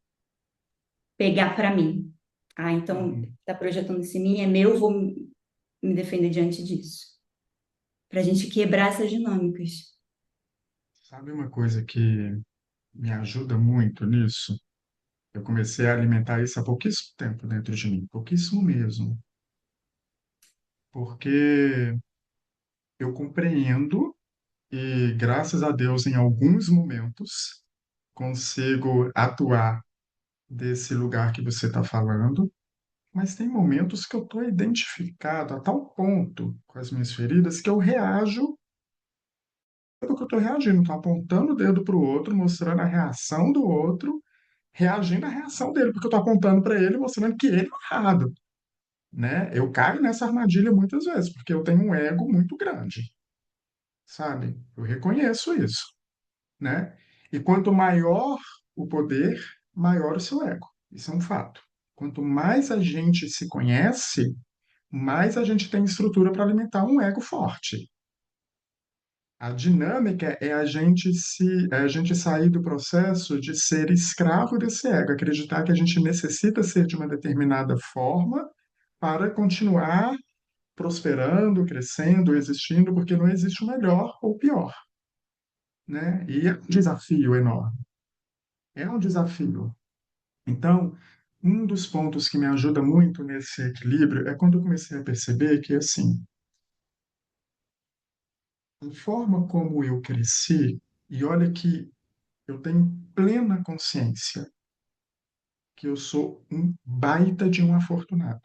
Pegar para mim. Ah, então Uhum. está projetando isso em mim, é meu, vou me defender diante disso. Para a gente quebrar essas dinâmicas. Sabe uma coisa que me ajuda muito nisso? Eu comecei a alimentar isso há pouquíssimo tempo dentro de mim, pouquíssimo mesmo, porque eu compreendo e, graças a Deus, em alguns momentos, consigo atuar desse lugar que você está falando, mas tem momentos que eu estou identificado a tal ponto com as minhas feridas que eu reajo do que eu estou reagindo, estou apontando o dedo para o outro, mostrando a reação do outro, reagindo à reação dele, porque eu estou apontando para ele, mostrando que ele é errado, né? Eu caio nessa armadilha muitas vezes, porque eu tenho um ego muito grande, sabe? Eu reconheço isso, né? E quanto maior o poder, maior o seu ego. Isso é um fato. Quanto mais a gente se conhece, mais a gente tem estrutura para alimentar um ego forte. A dinâmica é a gente sair do processo de ser escravo desse ego, acreditar que a gente necessita ser de uma determinada forma para continuar prosperando, crescendo, existindo, porque não existe o melhor ou o pior, né? E é um desafio enorme. É um desafio. Então, um dos pontos que me ajuda muito nesse equilíbrio é quando eu comecei a perceber que, assim, a forma como eu cresci, e olha que eu tenho plena consciência que eu sou um baita de um afortunado.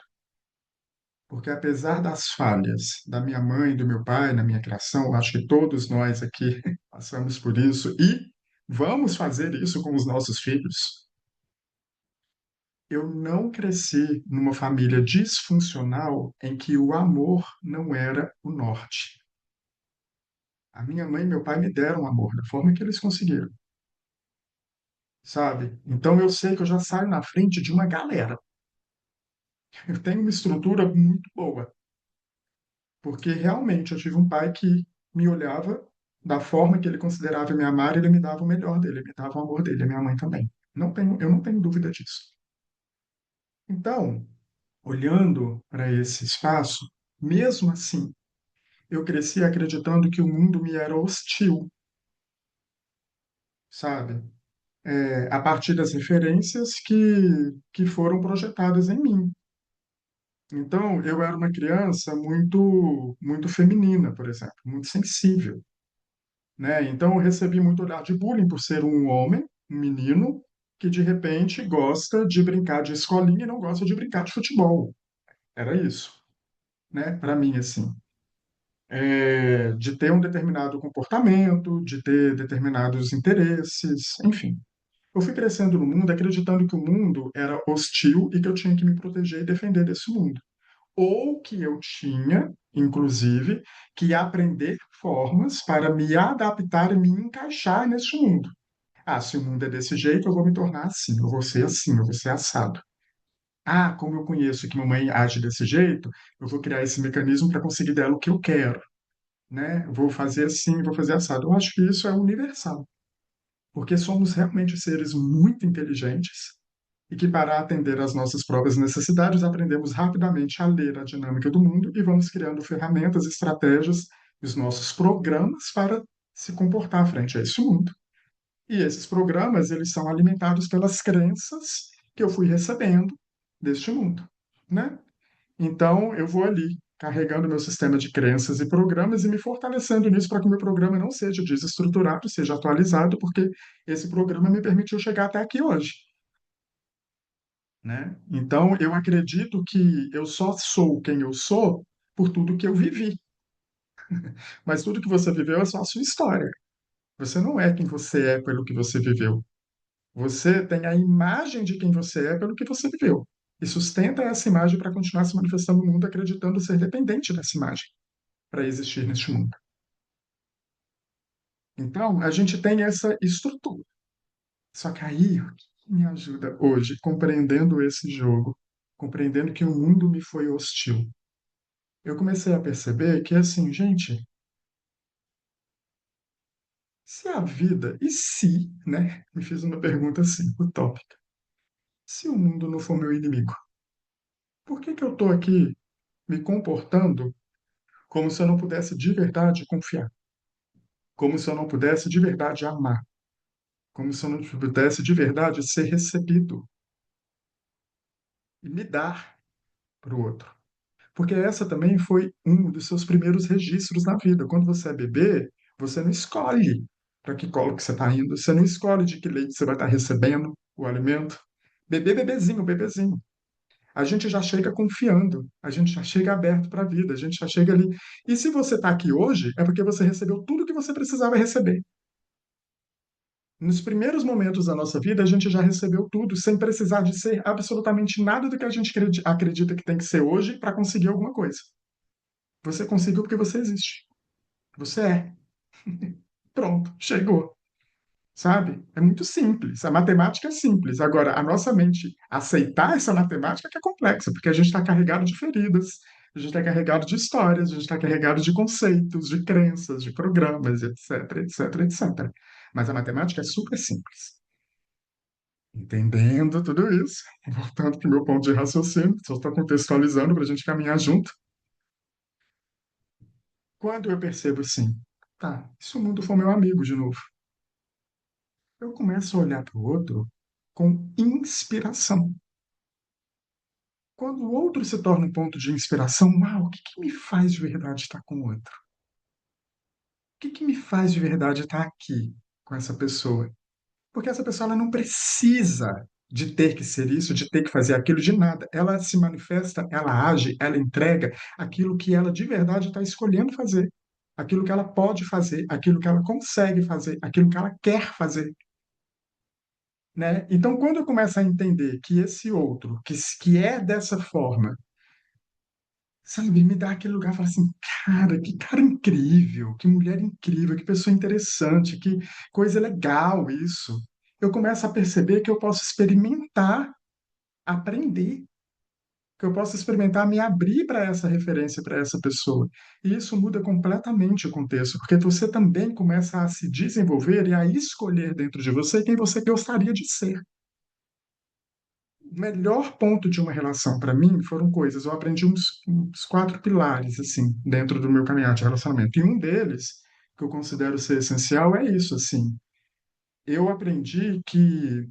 Porque apesar das falhas da minha mãe e do meu pai na minha criação, acho que todos nós aqui passamos por isso e vamos fazer isso com os nossos filhos. Eu não cresci numa família disfuncional em que o amor não era o norte. A minha mãe e meu pai me deram amor da forma que eles conseguiram, sabe? Então eu sei que eu já saio na frente de uma galera. Eu tenho uma estrutura muito boa, porque realmente eu tive um pai que me olhava da forma que ele considerava me amar, ele me dava o melhor dele, ele me dava o amor dele, a minha mãe também. Eu não tenho dúvida disso. Então, olhando para esse espaço, mesmo assim, eu cresci acreditando que o mundo me era hostil, sabe? A partir das referências que foram projetadas em mim. Então, eu era uma criança muito feminina, por exemplo, muito sensível, né? Então, eu recebi muito olhar de bullying por ser um homem, um menino, que de repente gosta de brincar de escolinha e não gosta de brincar de futebol. Era isso, né? Para mim, assim. De ter um determinado comportamento, de ter determinados interesses, enfim. Eu fui crescendo no mundo acreditando que o mundo era hostil e que eu tinha que me proteger e defender desse mundo. Ou que eu tinha, inclusive, que aprender formas para me adaptar e me encaixar nesse mundo. Ah, se o mundo é desse jeito, eu vou me tornar assim, eu vou ser assim, eu vou ser assado. Ah, como eu conheço que mamãe age desse jeito, eu vou criar esse mecanismo para conseguir dela o que eu quero, né? Eu vou fazer assim, vou fazer assado. Eu acho que isso é universal, porque somos realmente seres muito inteligentes e que, para atender às nossas próprias necessidades, aprendemos rapidamente a ler a dinâmica do mundo e vamos criando ferramentas, estratégias, os nossos programas para se comportar frente a esse mundo. E esses programas, eles são alimentados pelas crenças que eu fui recebendo deste mundo, né? Então, eu vou ali carregando meu sistema de crenças e programas e me fortalecendo nisso para que o meu programa não seja desestruturado, seja atualizado, porque esse programa me permitiu chegar até aqui hoje, né? Então, eu acredito que eu só sou quem eu sou por tudo que eu vivi. Mas tudo que você viveu é só a sua história. Você não é quem você é pelo que você viveu. Você tem a imagem de quem você é pelo que você viveu. E sustenta essa imagem para continuar se manifestando no mundo, acreditando ser dependente dessa imagem para existir neste mundo. Então, a gente tem essa estrutura. Só que aí, o que me ajuda hoje, compreendendo esse jogo, compreendendo que o mundo me foi hostil, eu comecei a perceber que, assim, gente, se a vida, e se, né? Me fiz uma pergunta assim, utópica. Se o mundo não for meu inimigo, por que que eu estou aqui me comportando como se eu não pudesse de verdade confiar? Como se eu não pudesse de verdade amar? Como se eu não pudesse de verdade ser recebido e me dar para o outro? Porque essa também foi um dos seus primeiros registros na vida. Quando você é bebê, você não escolhe para que colo que você está indo, você não escolhe de que leite você vai estar recebendo o alimento. Bebê, bebezinho, bebezinho. A gente já chega confiando, a gente já chega aberto para a vida, a gente já chega ali. E se você está aqui hoje, é porque você recebeu tudo que você precisava receber. Nos primeiros momentos da nossa vida, a gente já recebeu tudo, sem precisar de ser absolutamente nada do que a gente acredita que tem que ser hoje para conseguir alguma coisa. Você conseguiu porque você existe. Você é. Pronto, chegou. Sabe? É muito simples. A matemática é simples. Agora, a nossa mente aceitar essa matemática que é complexa, porque a gente está carregado de feridas, a gente está carregado de histórias, a gente está carregado de conceitos, de crenças, de programas, etc, etc, etc. Mas a matemática é super simples. Entendendo tudo isso, voltando para o meu ponto de raciocínio, só estou contextualizando para a gente caminhar junto. Quando eu percebo assim, tá, se o mundo for meu amigo de novo, eu começo a olhar para o outro com inspiração. Quando o outro se torna um ponto de inspiração, uau, o que que me faz de verdade estar com o outro? O que que me faz de verdade estar aqui com essa pessoa? Porque essa pessoa ela não precisa de ter que ser isso, de ter que fazer aquilo, de nada. Ela se manifesta, ela age, ela entrega aquilo que ela de verdade está escolhendo fazer, aquilo que ela pode fazer, aquilo que ela consegue fazer, aquilo que ela quer fazer, né? Então, quando eu começo a entender que esse outro, que é dessa forma, sabe, me dá aquele lugar e fala assim, que cara incrível, que mulher incrível, que pessoa interessante, que coisa legal isso. Eu começo a perceber que eu posso experimentar, aprender, que eu posso experimentar me abrir para essa referência, para essa pessoa. E isso muda completamente o contexto, porque você também começa a se desenvolver e a escolher dentro de você quem você gostaria de ser. O melhor ponto de uma relação para mim foram coisas. Eu aprendi uns quatro pilares assim dentro do meu caminhar de relacionamento. E um deles que eu considero ser essencial é isso assim. Eu aprendi que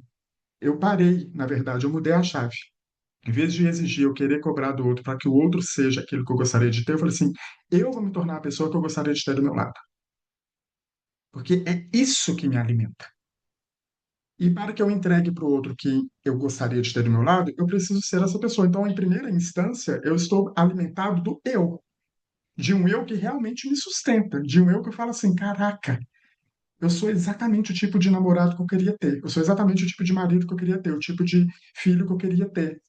eu parei, na verdade, eu mudei a chave. Em vez de exigir eu querer cobrar do outro para que o outro seja aquilo que eu gostaria de ter, eu falei assim: eu vou me tornar a pessoa que eu gostaria de ter do meu lado. Porque é isso que me alimenta. E para que eu entregue para o outro que eu gostaria de ter do meu lado, eu preciso ser essa pessoa. Então, em primeira instância, eu estou alimentado do eu, de um eu que realmente me sustenta, de um eu que eu falo assim: caraca, eu sou exatamente o tipo de namorado que eu queria ter, eu sou exatamente o tipo de marido que eu queria ter, o tipo de filho que eu queria ter,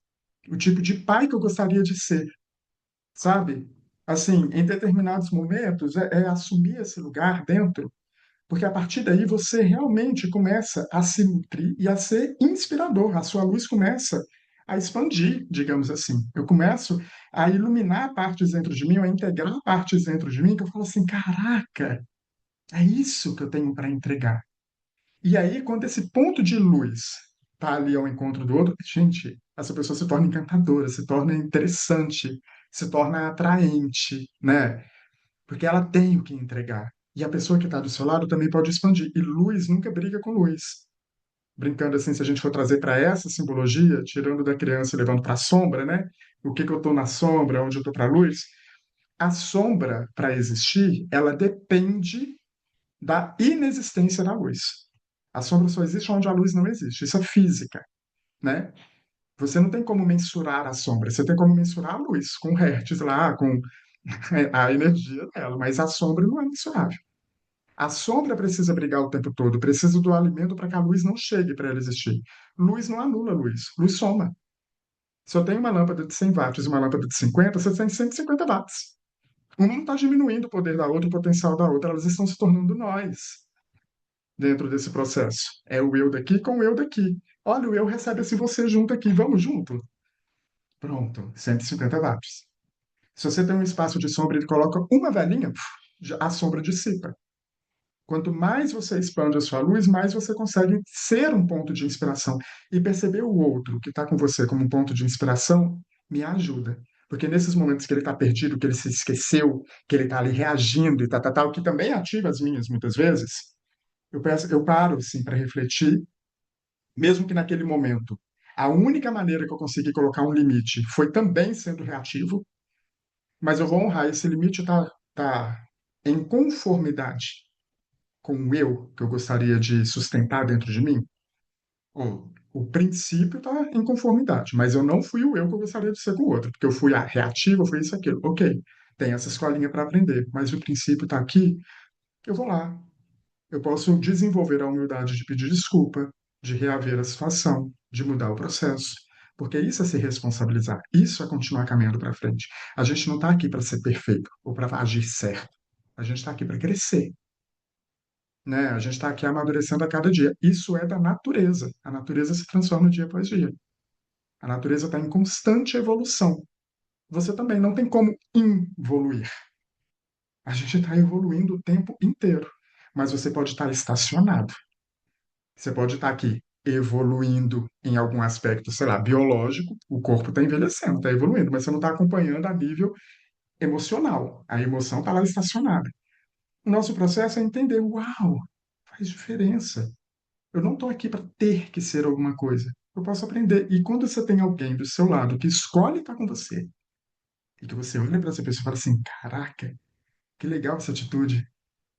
o tipo de pai que eu gostaria de ser, sabe? Assim, em determinados momentos, é assumir esse lugar dentro, porque a partir daí você realmente começa a se nutrir e a ser inspirador. A sua luz começa a expandir, digamos assim. Eu começo a iluminar partes dentro de mim, a integrar partes dentro de mim, que eu falo assim: caraca, é isso que eu tenho para entregar. E aí, quando esse ponto de luz está ali ao encontro do outro, gente, essa pessoa se torna encantadora, se torna interessante, se torna atraente, né? Porque ela tem o que entregar. E a pessoa que está do seu lado também pode expandir. E luz nunca briga com luz. Brincando assim, se a gente for trazer para essa simbologia, tirando da criança e levando para a sombra, né? O que que eu estou na sombra, onde eu estou para a luz? A sombra, para existir, ela depende da inexistência da luz. A sombra só existe onde a luz não existe. Isso é física, né? Você não tem como mensurar a sombra, você tem como mensurar a luz, com hertz lá, com a energia dela, mas a sombra não é mensurável. A sombra precisa brigar o tempo todo, precisa do alimento para que a luz não chegue para ela existir. Luz não anula luz, luz soma. Se eu tenho uma lâmpada de 100 watts e uma lâmpada de 50, você tem 150 watts. Uma não está diminuindo o poder da outra, o potencial da outra, elas estão se tornando nós dentro desse processo. É o eu daqui com o eu daqui. Olha, o eu recebe esse você junto aqui, vamos junto? Pronto, 150 watts. Se você tem um espaço de sombra e coloca uma velhinha, a sombra dissipa. Quanto mais você expande a sua luz, mais você consegue ser um ponto de inspiração. E perceber o outro que está com você como um ponto de inspiração me ajuda. Porque nesses momentos que ele está perdido, que ele se esqueceu, que ele está ali reagindo e tal, que também ativa as minhas muitas vezes, eu paro assim para refletir, mesmo que naquele momento a única maneira que eu consegui colocar um limite foi também sendo reativo, mas eu vou honrar esse limite tá em conformidade com o eu que eu gostaria de sustentar dentro de mim. O princípio está em conformidade, mas eu não fui o eu que eu gostaria de ser com o outro, porque eu fui reativo, eu fui isso, aquilo. Ok, tem essa escolinha para aprender, mas o princípio está aqui, eu vou lá. Eu posso desenvolver a humildade de pedir desculpa, de reaver a situação, de mudar o processo, porque isso é se responsabilizar, isso é continuar caminhando para frente. A gente não está aqui para ser perfeito ou para agir certo. A gente está aqui para crescer, né? A gente está aqui amadurecendo a cada dia. Isso é da natureza. A natureza se transforma dia após dia. A natureza está em constante evolução. Você também não tem como involuir. A gente está evoluindo o tempo inteiro, mas você pode estar estacionado. Você pode estar aqui evoluindo em algum aspecto, sei lá, biológico, o corpo está envelhecendo, está evoluindo, mas você não está acompanhando a nível emocional. A emoção está lá estacionada. O nosso processo é entender, uau, faz diferença. Eu não estou aqui para ter que ser alguma coisa. Eu posso aprender. E quando você tem alguém do seu lado que escolhe estar com você, e que você olha para essa pessoa e fala assim: caraca, que legal essa atitude.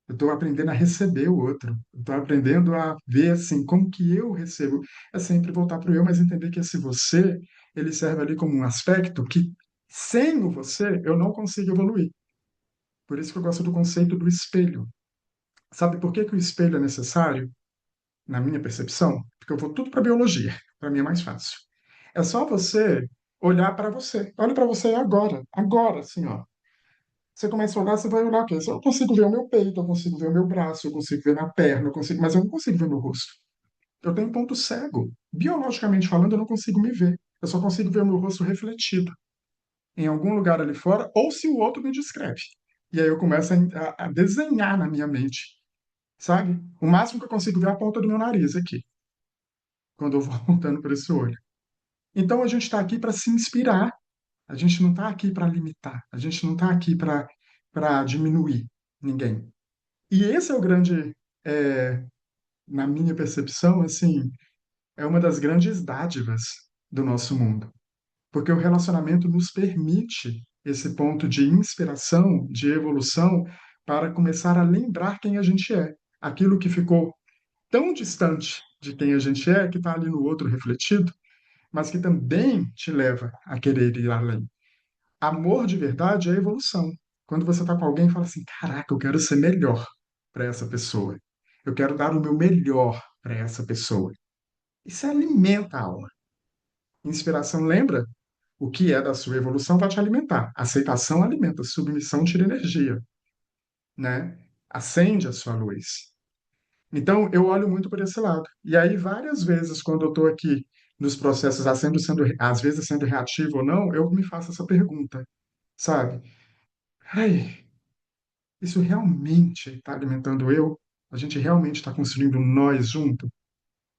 Eu estou aprendendo a receber o outro. Eu estou aprendendo a ver assim como que eu recebo. É sempre voltar para o eu, mas entender que esse você, ele serve ali como um aspecto que, sem o você, eu não consigo evoluir. Por isso que eu gosto do conceito do espelho. Sabe por que que o espelho é necessário? Na minha percepção, porque eu vou tudo para biologia, para mim é mais fácil. É só você olhar para você. Olha para você agora, assim, ó. Você começa a olhar, você vai olhar o quê? Eu consigo ver o meu peito, eu consigo ver o meu braço, eu consigo ver minha perna, eu consigo, mas eu não consigo ver meu rosto. Eu tenho ponto cego. Biologicamente falando, eu não consigo me ver. Eu só consigo ver o meu rosto refletido em algum lugar ali fora, ou se o outro me descreve. E aí eu começo a desenhar na minha mente, sabe? O máximo que eu consigo ver é a ponta do meu nariz aqui, quando eu vou apontando para esse olho. Então a gente está aqui para se inspirar. A gente não está aqui para limitar. A gente não está aqui para diminuir ninguém. E esse é o grande, é, na minha percepção, assim, é uma das grandes dádivas do nosso mundo. porque o relacionamento nos permite esse ponto de inspiração, de evolução, para começar a lembrar quem a gente é. Aquilo que ficou tão distante de quem a gente é, que está ali no outro refletido, mas que também te leva a querer ir além. Amor de verdade é evolução. Quando você está com alguém e fala assim: caraca, eu quero ser melhor para essa pessoa. Eu quero dar o meu melhor para essa pessoa. Isso alimenta a alma. Inspiração lembra o que é da sua evolução vai te alimentar. Aceitação alimenta, submissão tira energia, né? Acende a sua luz. Então, eu olho muito por esse lado. E aí, várias vezes, quando eu estou aqui nos processos, às vezes sendo reativo ou não, eu me faço essa pergunta, sabe? Ai, isso realmente está alimentando eu? A gente realmente está construindo nós junto?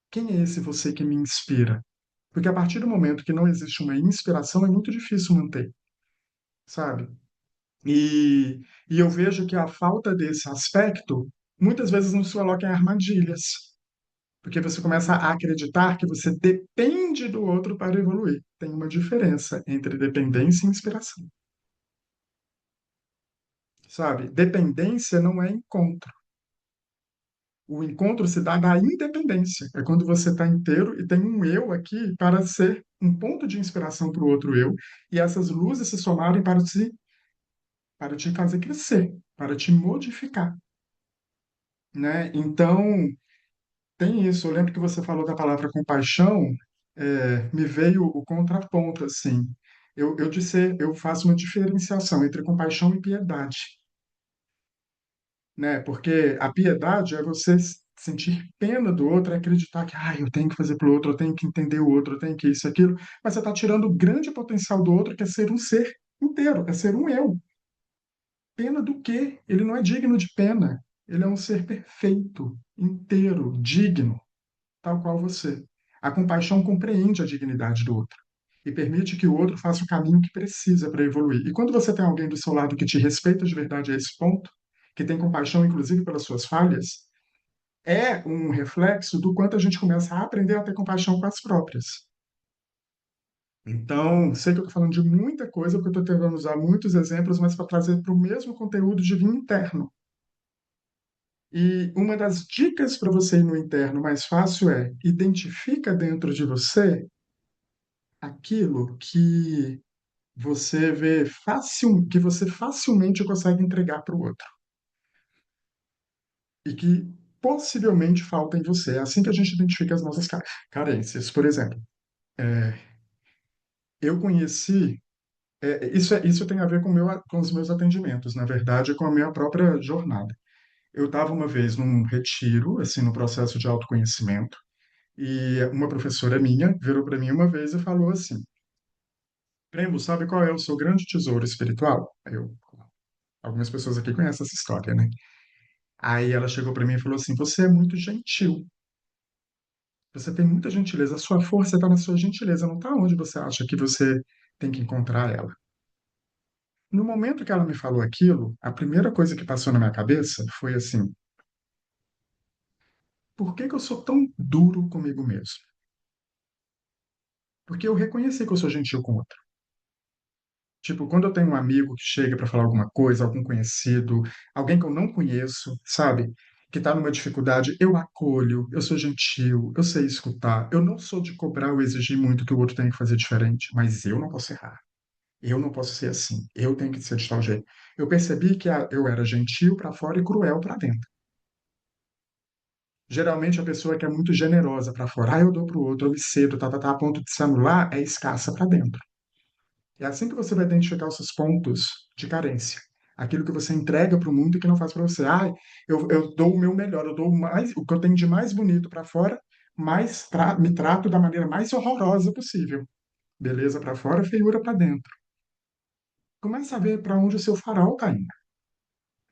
Quem é esse você que me inspira? Porque a partir do momento que não existe uma inspiração, é muito difícil manter, sabe? E, e eu vejo que a falta desse aspecto muitas vezes nos coloca em armadilhas, porque você começa a acreditar que você depende do outro para evoluir. Tem uma diferença entre dependência e inspiração, sabe? Dependência não é encontro. O encontro se dá na independência. É quando você está inteiro e tem um eu aqui para ser um ponto de inspiração para o outro eu, e essas luzes se somarem para te fazer crescer, para te modificar, né? Então, tem isso. Eu lembro que você falou da palavra compaixão, me veio o contraponto, assim. Eu faço uma diferenciação entre compaixão e piedade, né? Porque a piedade é você sentir pena do outro, é acreditar que, eu tenho que fazer pelo outro, eu tenho que entender o outro, eu tenho que isso, aquilo, mas você está tirando o grande potencial do outro, que é ser um ser inteiro, é ser um eu. Pena do quê? Ele não é digno de pena. Ele é um ser perfeito, inteiro, digno, tal qual você. A compaixão compreende a dignidade do outro e permite que o outro faça o caminho que precisa para evoluir. E quando você tem alguém do seu lado que te respeita de verdade a esse ponto, que tem compaixão, inclusive, pelas suas falhas, é um reflexo do quanto a gente começa a aprender a ter compaixão com as próprias. Então, sei que eu estou falando de muita coisa, porque eu estou tentando usar muitos exemplos, mas para trazer para o mesmo conteúdo de vinho interno. E uma das dicas para você ir no interno mais fácil é identifica dentro de você aquilo que você vê fácil, que você facilmente consegue entregar para o outro e que possivelmente falta em você. É assim que a gente identifica as nossas carências. Por exemplo, eu conheci, isso tem a ver com os meus atendimentos, na verdade, com a minha própria jornada. Eu estava uma vez num retiro, assim, no processo de autoconhecimento, e uma professora minha virou para mim uma vez e falou assim: Primo, sabe qual é o seu grande tesouro espiritual? Algumas pessoas aqui conhecem essa história, né? Aí ela chegou para mim e falou assim: Você é muito gentil. Você tem muita gentileza. A sua força está na sua gentileza, não está onde você acha que você tem que encontrar ela. No momento que ela me falou aquilo, a primeira coisa que passou na minha cabeça foi assim: por que que eu sou tão duro comigo mesmo? Porque eu reconheci que eu sou gentil com o outro. Tipo, quando eu tenho um amigo que chega para falar alguma coisa, algum conhecido, alguém que eu não conheço, sabe? Que está numa dificuldade, eu acolho, eu sou gentil, eu sei escutar. Eu não sou de cobrar ou exigir muito que o outro tenha que fazer diferente, mas eu não posso errar. Eu não posso ser assim. Eu tenho que ser de tal jeito. Eu percebi que eu era gentil para fora e cruel para dentro. Geralmente a pessoa que é muito generosa para fora, eu dou para o outro, eu me cedo, a ponto de se anular, é escassa para dentro. É assim que você vai identificar os seus pontos de carência. Aquilo que você entrega para o mundo e que não faz para você. Eu dou o meu melhor, eu dou o que eu tenho de mais bonito para fora, mas me trato da maneira mais horrorosa possível. Beleza para fora, feiura para dentro. Começa a ver para onde o seu farol está indo.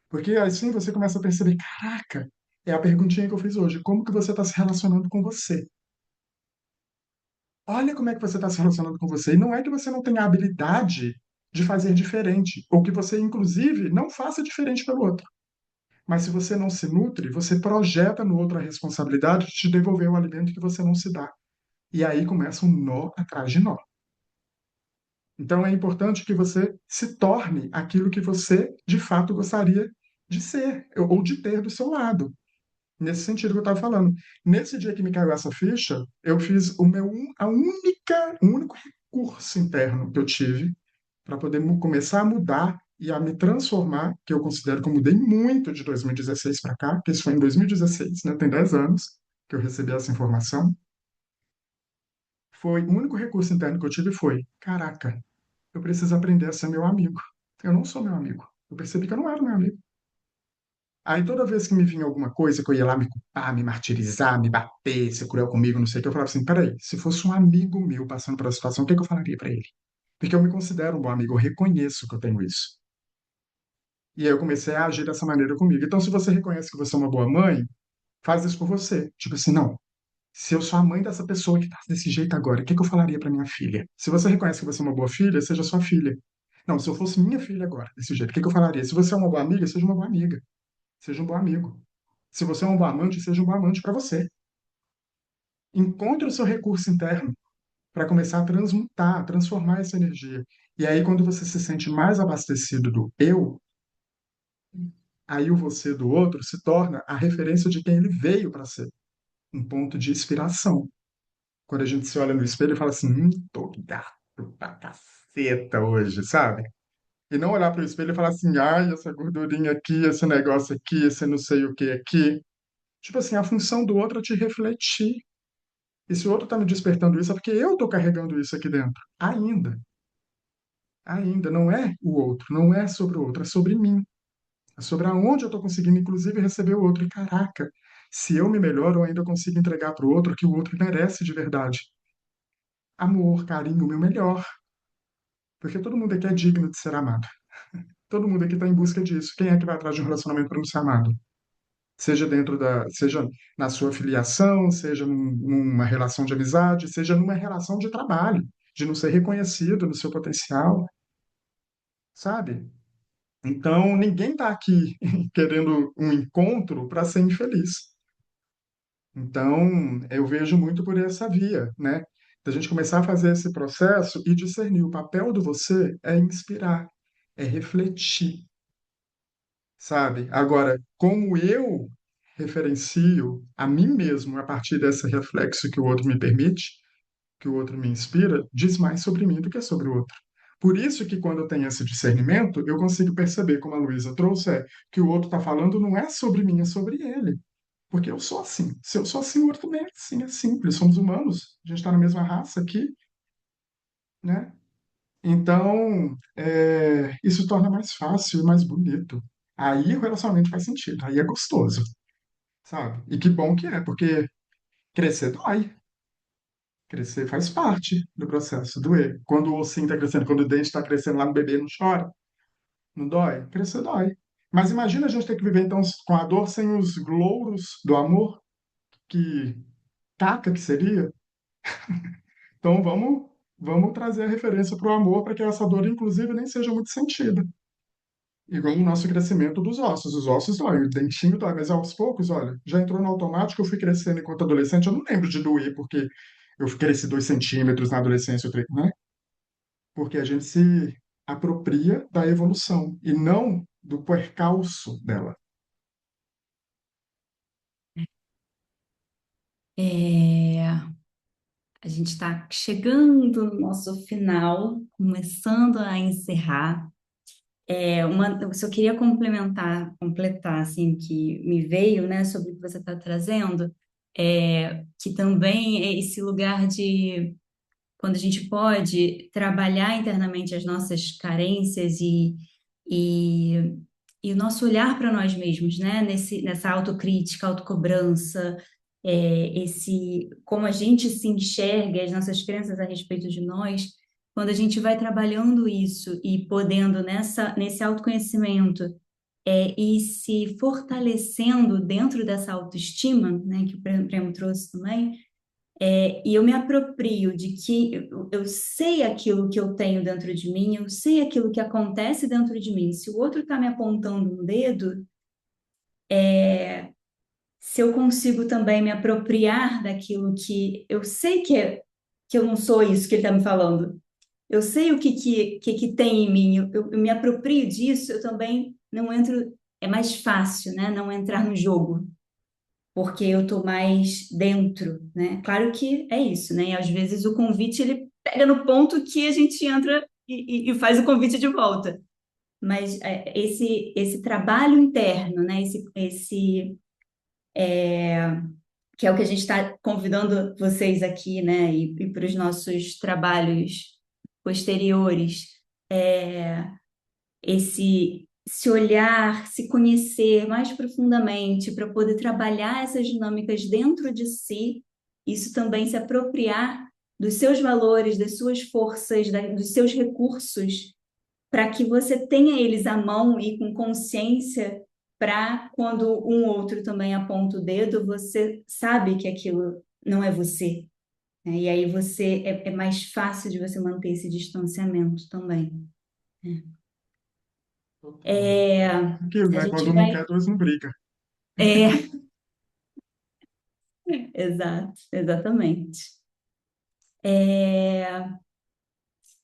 Porque assim você começa a perceber, caraca, é a perguntinha que eu fiz hoje, como que você está se relacionando com você? Olha como é que você está se relacionando com você. E não é que você não tenha a habilidade de fazer diferente, ou que você, inclusive, não faça diferente pelo outro. Mas se você não se nutre, você projeta no outro a responsabilidade de te devolver o alimento que você não se dá. E aí começa um nó atrás de nó. Então é importante que você se torne aquilo que você de fato gostaria de ser ou de ter do seu lado. Nesse sentido que eu estava falando. Nesse dia que me caiu essa ficha, eu fiz o único recurso interno que eu tive para poder começar a mudar e a me transformar, que eu considero que eu mudei muito de 2016 para cá, que isso foi em 2016, né? Tem 10 anos que eu recebi essa informação. O único recurso interno que eu tive foi, caraca, eu preciso aprender a ser meu amigo. Eu não sou meu amigo. Eu percebi que eu não era meu amigo. Aí toda vez que me vinha alguma coisa que eu ia lá me culpar, me martirizar, me bater, ser cruel comigo, não sei o que, eu falava assim, peraí, se fosse um amigo meu passando por essa situação, o que que eu falaria para ele? Porque eu me considero um bom amigo, eu reconheço que eu tenho isso. E aí eu comecei a agir dessa maneira comigo. Então, se você reconhece que você é uma boa mãe, faz isso por você. Tipo assim, não, se eu sou a mãe dessa pessoa que tá desse jeito agora, o que que eu falaria para minha filha? Se você reconhece que você é uma boa filha, seja sua filha. Não, se eu fosse minha filha agora, desse jeito, o que que eu falaria? Se você é uma boa amiga, seja uma boa amiga. Seja um bom amigo. Se você é um bom amante, seja um bom amante para você. Encontre o seu recurso interno para começar a transmutar, transformar essa energia. E aí, quando você se sente mais abastecido do eu, aí o você do outro se torna a referência de quem ele veio para ser, um ponto de inspiração. Quando a gente se olha no espelho e fala assim, tô gato pra caceta hoje, sabe? E não olhar para o espelho e falar assim, ai, essa gordurinha aqui, esse negócio aqui, esse não sei o que aqui. Tipo assim, a função do outro é te refletir. E se o outro está me despertando isso, é porque eu estou carregando isso aqui dentro. Ainda. Ainda. Não é o outro. Não é sobre o outro. É sobre mim. É sobre aonde eu estou conseguindo, inclusive, receber o outro. E caraca, se eu me melhoro, eu ainda consigo entregar para o outro o que o outro merece de verdade. Amor, carinho, o meu melhor. Porque todo mundo aqui é digno de ser amado. Todo mundo aqui está em busca disso. Quem é que vai atrás de um relacionamento para não ser amado? Seja na sua filiação, seja numa relação de amizade, seja numa relação de trabalho, de não ser reconhecido no seu potencial, sabe? Então, ninguém está aqui querendo um encontro para ser infeliz. Então, eu vejo muito por essa via, né? Da gente começar a fazer esse processo e discernir. O papel do você é inspirar, é refletir, sabe? Agora, como eu referencio a mim mesmo a partir desse reflexo que o outro me permite, que o outro me inspira, diz mais sobre mim do que sobre o outro. Por isso que quando eu tenho esse discernimento, eu consigo perceber, como a Luísa trouxe, que o outro está falando não é sobre mim, é sobre ele. Porque eu sou assim. Se eu sou assim, o outro também é assim, é simples. Somos humanos, a gente está na mesma raça aqui, né? Então, isso torna mais fácil e mais bonito. Aí o relacionamento faz sentido, aí é gostoso, sabe? E que bom que é, porque crescer dói. Crescer faz parte do processo, doer. Quando o ossinho está crescendo, quando o dente está crescendo lá no bebê, não chora, não dói? Crescer dói. Mas imagina a gente ter que viver então com a dor sem os louros do amor, que taca que seria. Então vamos trazer a referência para o amor para que essa dor, inclusive, nem seja muito sentida. Igual o nosso crescimento dos ossos. Os ossos doem, o dentinho dói, mas aos poucos, olha, já entrou no automático, eu fui crescendo enquanto adolescente, eu não lembro de doer, porque eu cresci 2 centímetros na adolescência, né? Porque a gente se apropria da evolução e não do percalço dela. É, a gente está chegando no nosso final, começando a encerrar. Eu só queria completar, assim, que me veio, né, sobre o que você está trazendo, que também é esse lugar de quando a gente pode trabalhar internamente as nossas carências e, e o nosso olhar para nós mesmos, né? Nessa autocrítica, autocobrança, como a gente se enxerga, as nossas crenças a respeito de nós, quando a gente vai trabalhando isso e podendo nesse autoconhecimento, e se fortalecendo dentro dessa autoestima, né, que o Prêmio trouxe também, e eu me aproprio de que eu sei aquilo que eu tenho dentro de mim, eu sei aquilo que acontece dentro de mim. Se o outro está me apontando um dedo, se eu consigo também me apropriar daquilo que eu sei que eu não sou isso que ele está me falando. eu sei o que tem em mim, eu me aproprio disso, eu também não entro, é mais fácil, né, não entrar no jogo, porque eu tô mais dentro, né? Claro que é isso, né? E às vezes o convite ele pega no ponto que a gente entra e faz o convite de volta. Mas esse trabalho interno, né? Esse que é o que a gente está convidando vocês aqui, né? E para os nossos trabalhos posteriores, esse se olhar, se conhecer mais profundamente para poder trabalhar essas dinâmicas dentro de si, isso também se apropriar dos seus valores, das suas forças, dos seus recursos, para que você tenha eles à mão e com consciência, para quando um outro também aponta o dedo, você sabe que aquilo não é você, né? E aí é mais fácil de você manter esse distanciamento também, né? Total. É, Aquilo, a né? gente Quando um não vai. quer, dois não briga. É, exato, exatamente. É,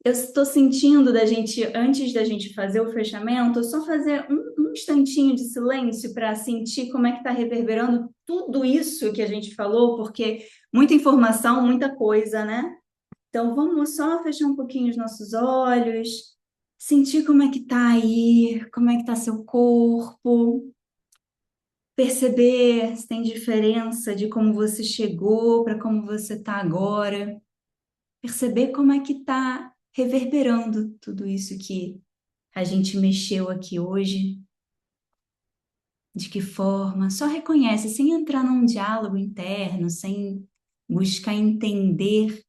eu estou sentindo da gente, antes da gente fazer o fechamento, só fazer um instantinho de silêncio para sentir como é que está reverberando tudo isso que a gente falou, porque muita informação, muita coisa, né? Então vamos só fechar um pouquinho os nossos olhos, sentir como é que tá aí, como é que tá seu corpo, perceber se tem diferença de como você chegou para como você está agora, perceber como é que está reverberando tudo isso que a gente mexeu aqui hoje, de que forma, só reconhece, sem entrar num diálogo interno, sem buscar entender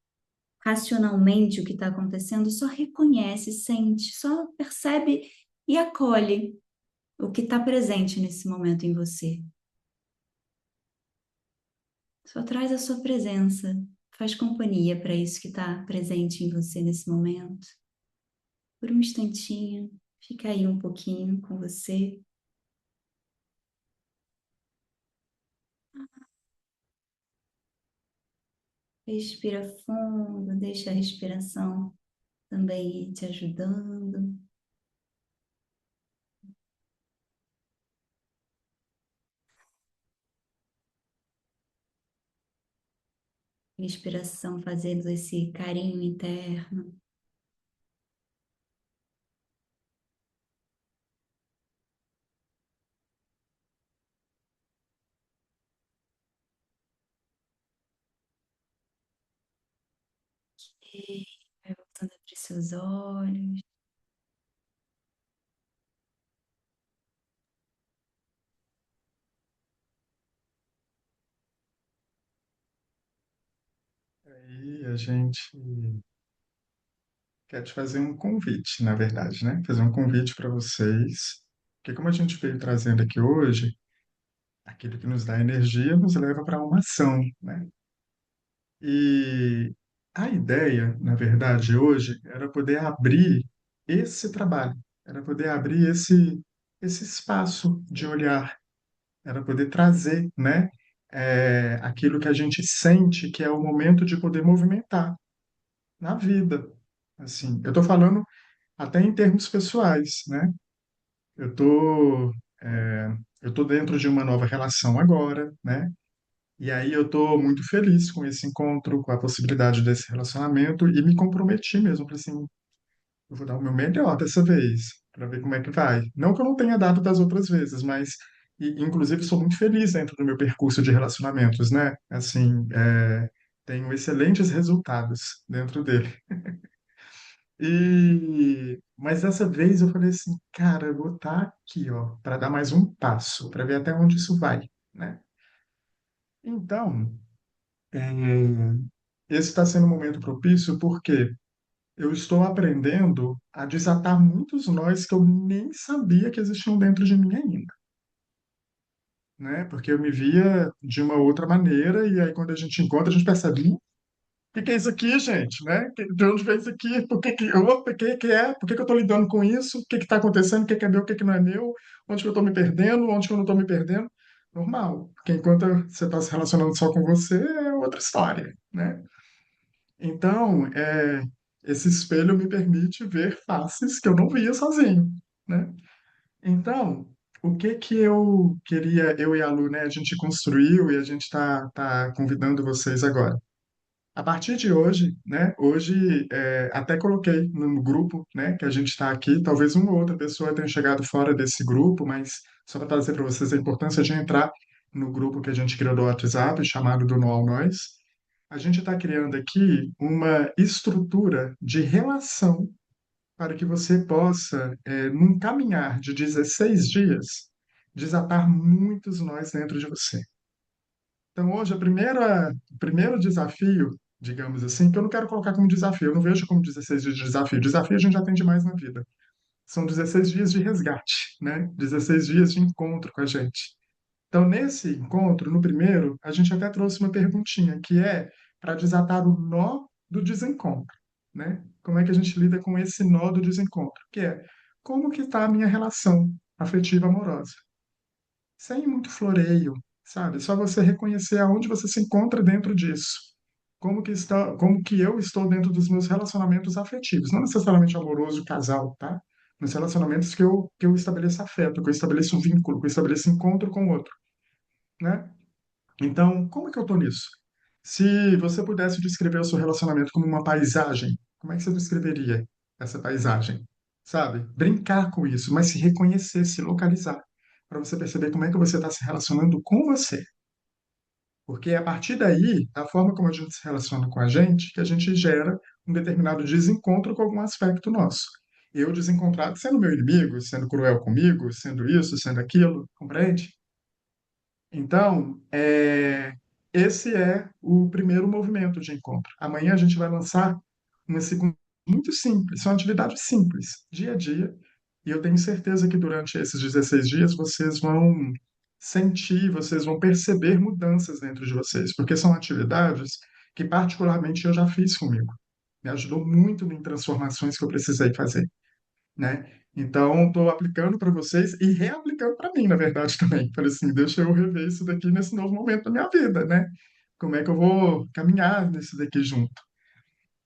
racionalmente o que está acontecendo, só reconhece, sente, só percebe e acolhe o que está presente nesse momento em você. Só traz a sua presença, faz companhia para isso que está presente em você nesse momento. Por um instantinho, fica aí um pouquinho com você. Respira fundo, deixa a respiração também ir te ajudando. Respiração fazendo esse carinho interno. E vai voltando a abrir seus olhos. Aí a gente quer te fazer um convite, na verdade, né? Fazer um convite para vocês. Porque como a gente veio trazendo aqui hoje, aquilo que nos dá energia nos leva para uma ação, né? E a ideia, na verdade, hoje era poder abrir esse trabalho, era poder abrir esse espaço de olhar, era poder trazer, né, aquilo que a gente sente que é o momento de poder movimentar na vida. Assim, eu estou falando até em termos pessoais, né? Eu tô, eu tô dentro de uma nova relação agora, né? E aí eu estou muito feliz com esse encontro, com a possibilidade desse relacionamento e me comprometi mesmo, falei assim, eu vou dar o meu melhor dessa vez, para ver como é que vai. Não que eu não tenha dado das outras vezes, mas inclusive sou muito feliz dentro do meu percurso de relacionamentos, né? Assim, tenho excelentes resultados dentro dele. Mas dessa vez eu falei assim, cara, eu vou estar aqui, ó, para dar mais um passo, para ver até onde isso vai, né? Então, é, esse está sendo um momento propício porque eu estou aprendendo a desatar muitos nós que eu nem sabia que existiam dentro de mim ainda, né? Porque eu me via de uma outra maneira e aí quando a gente encontra, a gente percebe, que é isso aqui, gente, né? De onde veio isso aqui? Por que que, opa, que é? Por que que eu estou lidando com isso? O que que está acontecendo? O que que é meu? O que que não é meu? Onde que eu estou me perdendo? Onde que eu não estou me perdendo? Normal, porque enquanto você está se relacionando só com você, é outra história, né? Então, esse espelho me permite ver faces que eu não via sozinho, né? Então, o que que eu queria, eu e a Lu, né, a gente construiu e a gente tá convidando vocês agora. A partir de hoje, né, hoje até coloquei no grupo, né, que a gente está aqui, talvez uma ou outra pessoa tenha chegado fora desse grupo, mas só para trazer para vocês a importância de entrar no grupo que a gente criou do WhatsApp, chamado do No All Nós. A gente está criando aqui uma estrutura de relação para que você possa, num caminhar de 16 dias, desatar muitos nós dentro de você. Então, hoje, o primeiro desafio, digamos assim, que eu não quero colocar como desafio, eu não vejo como 16 dias de desafio. Desafio a gente já tem demais na vida. São 16 dias de resgate, né? 16 dias de encontro com a gente. Então, nesse encontro, no primeiro, a gente até trouxe uma perguntinha, que é para desatar o nó do desencontro, né? Como é que a gente lida com esse nó do desencontro? Que é, como que está a minha relação afetiva amorosa? Sem muito floreio, sabe? Só você reconhecer aonde você se encontra dentro disso. Como que eu estou dentro dos meus relacionamentos afetivos, não necessariamente amoroso, casal, tá? Nos relacionamentos que eu estabeleço afeto, que eu estabeleço vínculo, que eu estabeleço encontro com o outro, né? Então, como é que eu tô nisso? Se você pudesse descrever o seu relacionamento como uma paisagem, como é que você descreveria essa paisagem? Sabe? Brincar com isso, mas se reconhecer, se localizar, para você perceber como é que você está se relacionando com você. Porque é a partir daí, da forma como a gente se relaciona com a gente, que a gente gera um determinado desencontro com algum aspecto nosso. Eu desencontrado sendo meu inimigo, sendo cruel comigo, sendo isso, sendo aquilo, compreende? Então, esse é o primeiro movimento de encontro. Amanhã a gente vai lançar uma segunda muito simples, são atividades simples, dia a dia, e eu tenho certeza que durante esses 16 dias vocês vão sentir, vocês vão perceber mudanças dentro de vocês, porque são atividades que particularmente eu já fiz comigo. Me ajudou muito em transformações que eu precisei fazer, né? Então, estou aplicando para vocês e reaplicando para mim, na verdade, também. Falei assim, deixa eu rever isso daqui nesse novo momento da minha vida, né? Como é que eu vou caminhar nisso daqui junto?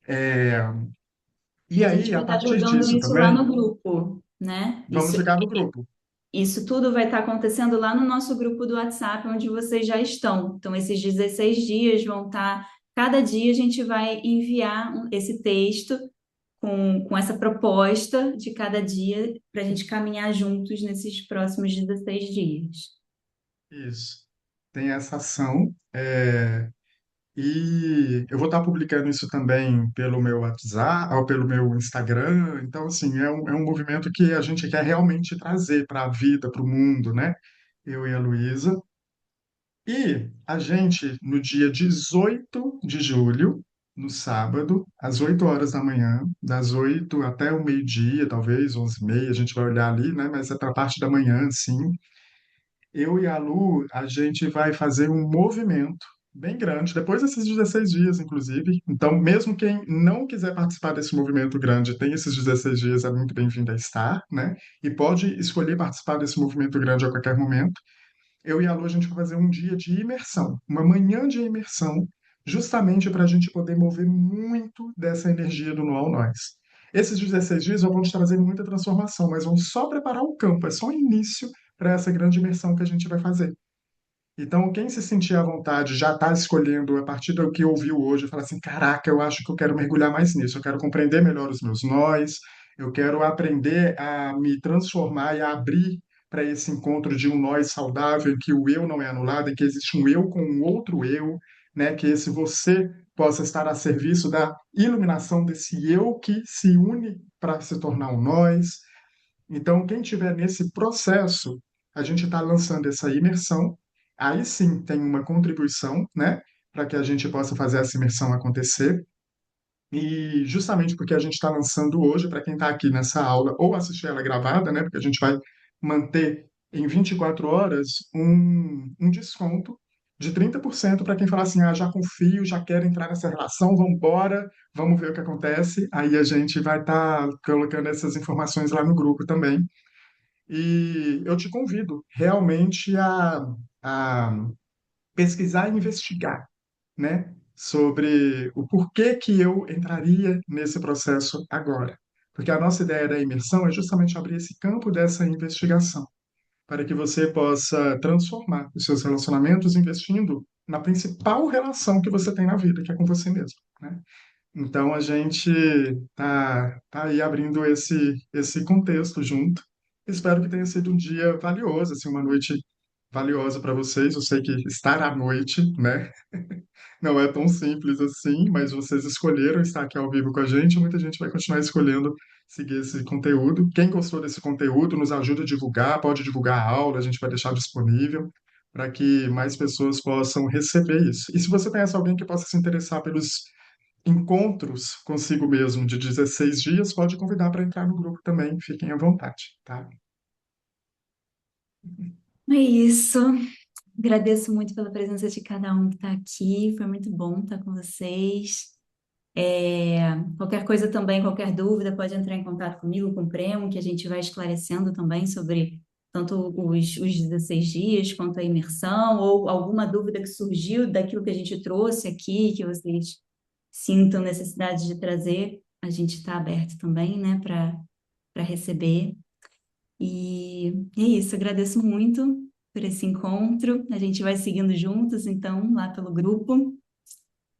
E E a gente aí, vai a estar partir jogando disso isso lá também, no grupo, né? vamos jogar no grupo. Isso tudo vai estar acontecendo lá no nosso grupo do WhatsApp, onde vocês já estão. Então, esses 16 dias vão estar. Cada dia a gente vai enviar esse texto com essa proposta de cada dia para a gente caminhar juntos nesses próximos 16 dias. Isso. Tem essa ação. E eu vou estar publicando isso também pelo meu WhatsApp, ou pelo meu Instagram. Então, assim, é um movimento que a gente quer realmente trazer para a vida, para o mundo, né? Eu e a Luísa. E a gente, no dia 18 de julho, no sábado, às 8 horas da manhã, das 8 até o meio-dia, talvez, 11h30, a gente vai olhar ali, né? Mas é para a parte da manhã, sim. Eu e a Lu, a gente vai fazer um movimento bem grande, depois desses 16 dias, inclusive. Então, mesmo quem não quiser participar desse movimento grande, tem esses 16 dias, é muito bem-vindo a estar, né? E pode escolher participar desse movimento grande a qualquer momento. Eu e a Lu, a gente vai fazer um dia de imersão, uma manhã de imersão, justamente para a gente poder mover muito dessa energia do Noal Nós. Esses 16 dias vão te trazer muita transformação, mas vão só preparar o campo, é só o início para essa grande imersão que a gente vai fazer. Então, quem se sentir à vontade já está escolhendo, a partir do que ouviu hoje, falar assim: caraca, eu acho que eu quero mergulhar mais nisso, eu quero compreender melhor os meus nós, eu quero aprender a me transformar e a abrir para esse encontro de um nós saudável, em que o eu não é anulado, em que existe um eu com um outro eu, né? Que esse você possa estar a serviço da iluminação desse eu que se une para se tornar um nós. Então, quem estiver nesse processo, a gente está lançando essa imersão. Aí sim tem uma contribuição, né, para que a gente possa fazer essa imersão acontecer. E justamente porque a gente está lançando hoje, para quem está aqui nessa aula ou assistir ela gravada, né, porque a gente vai manter em 24 horas um desconto de 30% para quem falar assim: ah, já confio, já quero entrar nessa relação, vamos embora, vamos ver o que acontece. Aí a gente vai estar colocando essas informações lá no grupo também. E eu te convido realmente a pesquisar e investigar, né? sobre o porquê que eu entraria nesse processo agora. Porque a nossa ideia da imersão é justamente abrir esse campo dessa investigação, para que você possa transformar os seus relacionamentos investindo na principal relação que você tem na vida, que é com você mesmo, né? Então a gente tá aí abrindo esse contexto junto. Espero que tenha sido um dia valioso, assim, uma noite valiosa para vocês. Eu sei que estar à noite, né, não é tão simples assim, mas vocês escolheram estar aqui ao vivo com a gente. Muita gente vai continuar escolhendo seguir esse conteúdo. Quem gostou desse conteúdo, nos ajuda a divulgar, pode divulgar a aula, a gente vai deixar disponível para que mais pessoas possam receber isso. E se você conhece alguém que possa se interessar pelos encontros consigo mesmo de 16 dias, pode convidar para entrar no grupo também, fiquem à vontade, tá? É isso. Agradeço muito pela presença de cada um que está aqui. Foi muito bom estar com vocês. Qualquer coisa também, qualquer dúvida, pode entrar em contato comigo, com o Premo, que a gente vai esclarecendo também sobre tanto os 16 dias quanto a imersão, ou alguma dúvida que surgiu daquilo que a gente trouxe aqui, que vocês sintam necessidade de trazer. A gente está aberto também, né, para receber. E é isso, agradeço muito por esse encontro. A gente vai seguindo juntos, então, lá pelo grupo,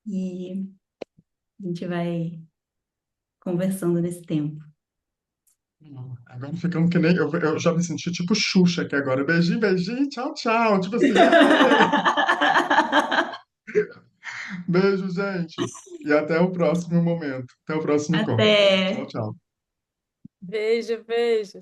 e a gente vai conversando nesse tempo. Agora ficamos que nem. Eu já me senti tipo Xuxa aqui agora. Beijinho, beijinho, tchau, tchau. Tipo assim, "Ê!" Beijo, gente. E até o próximo momento. Até o próximo encontro. Tchau, Até! tchau. Beijo, beijo.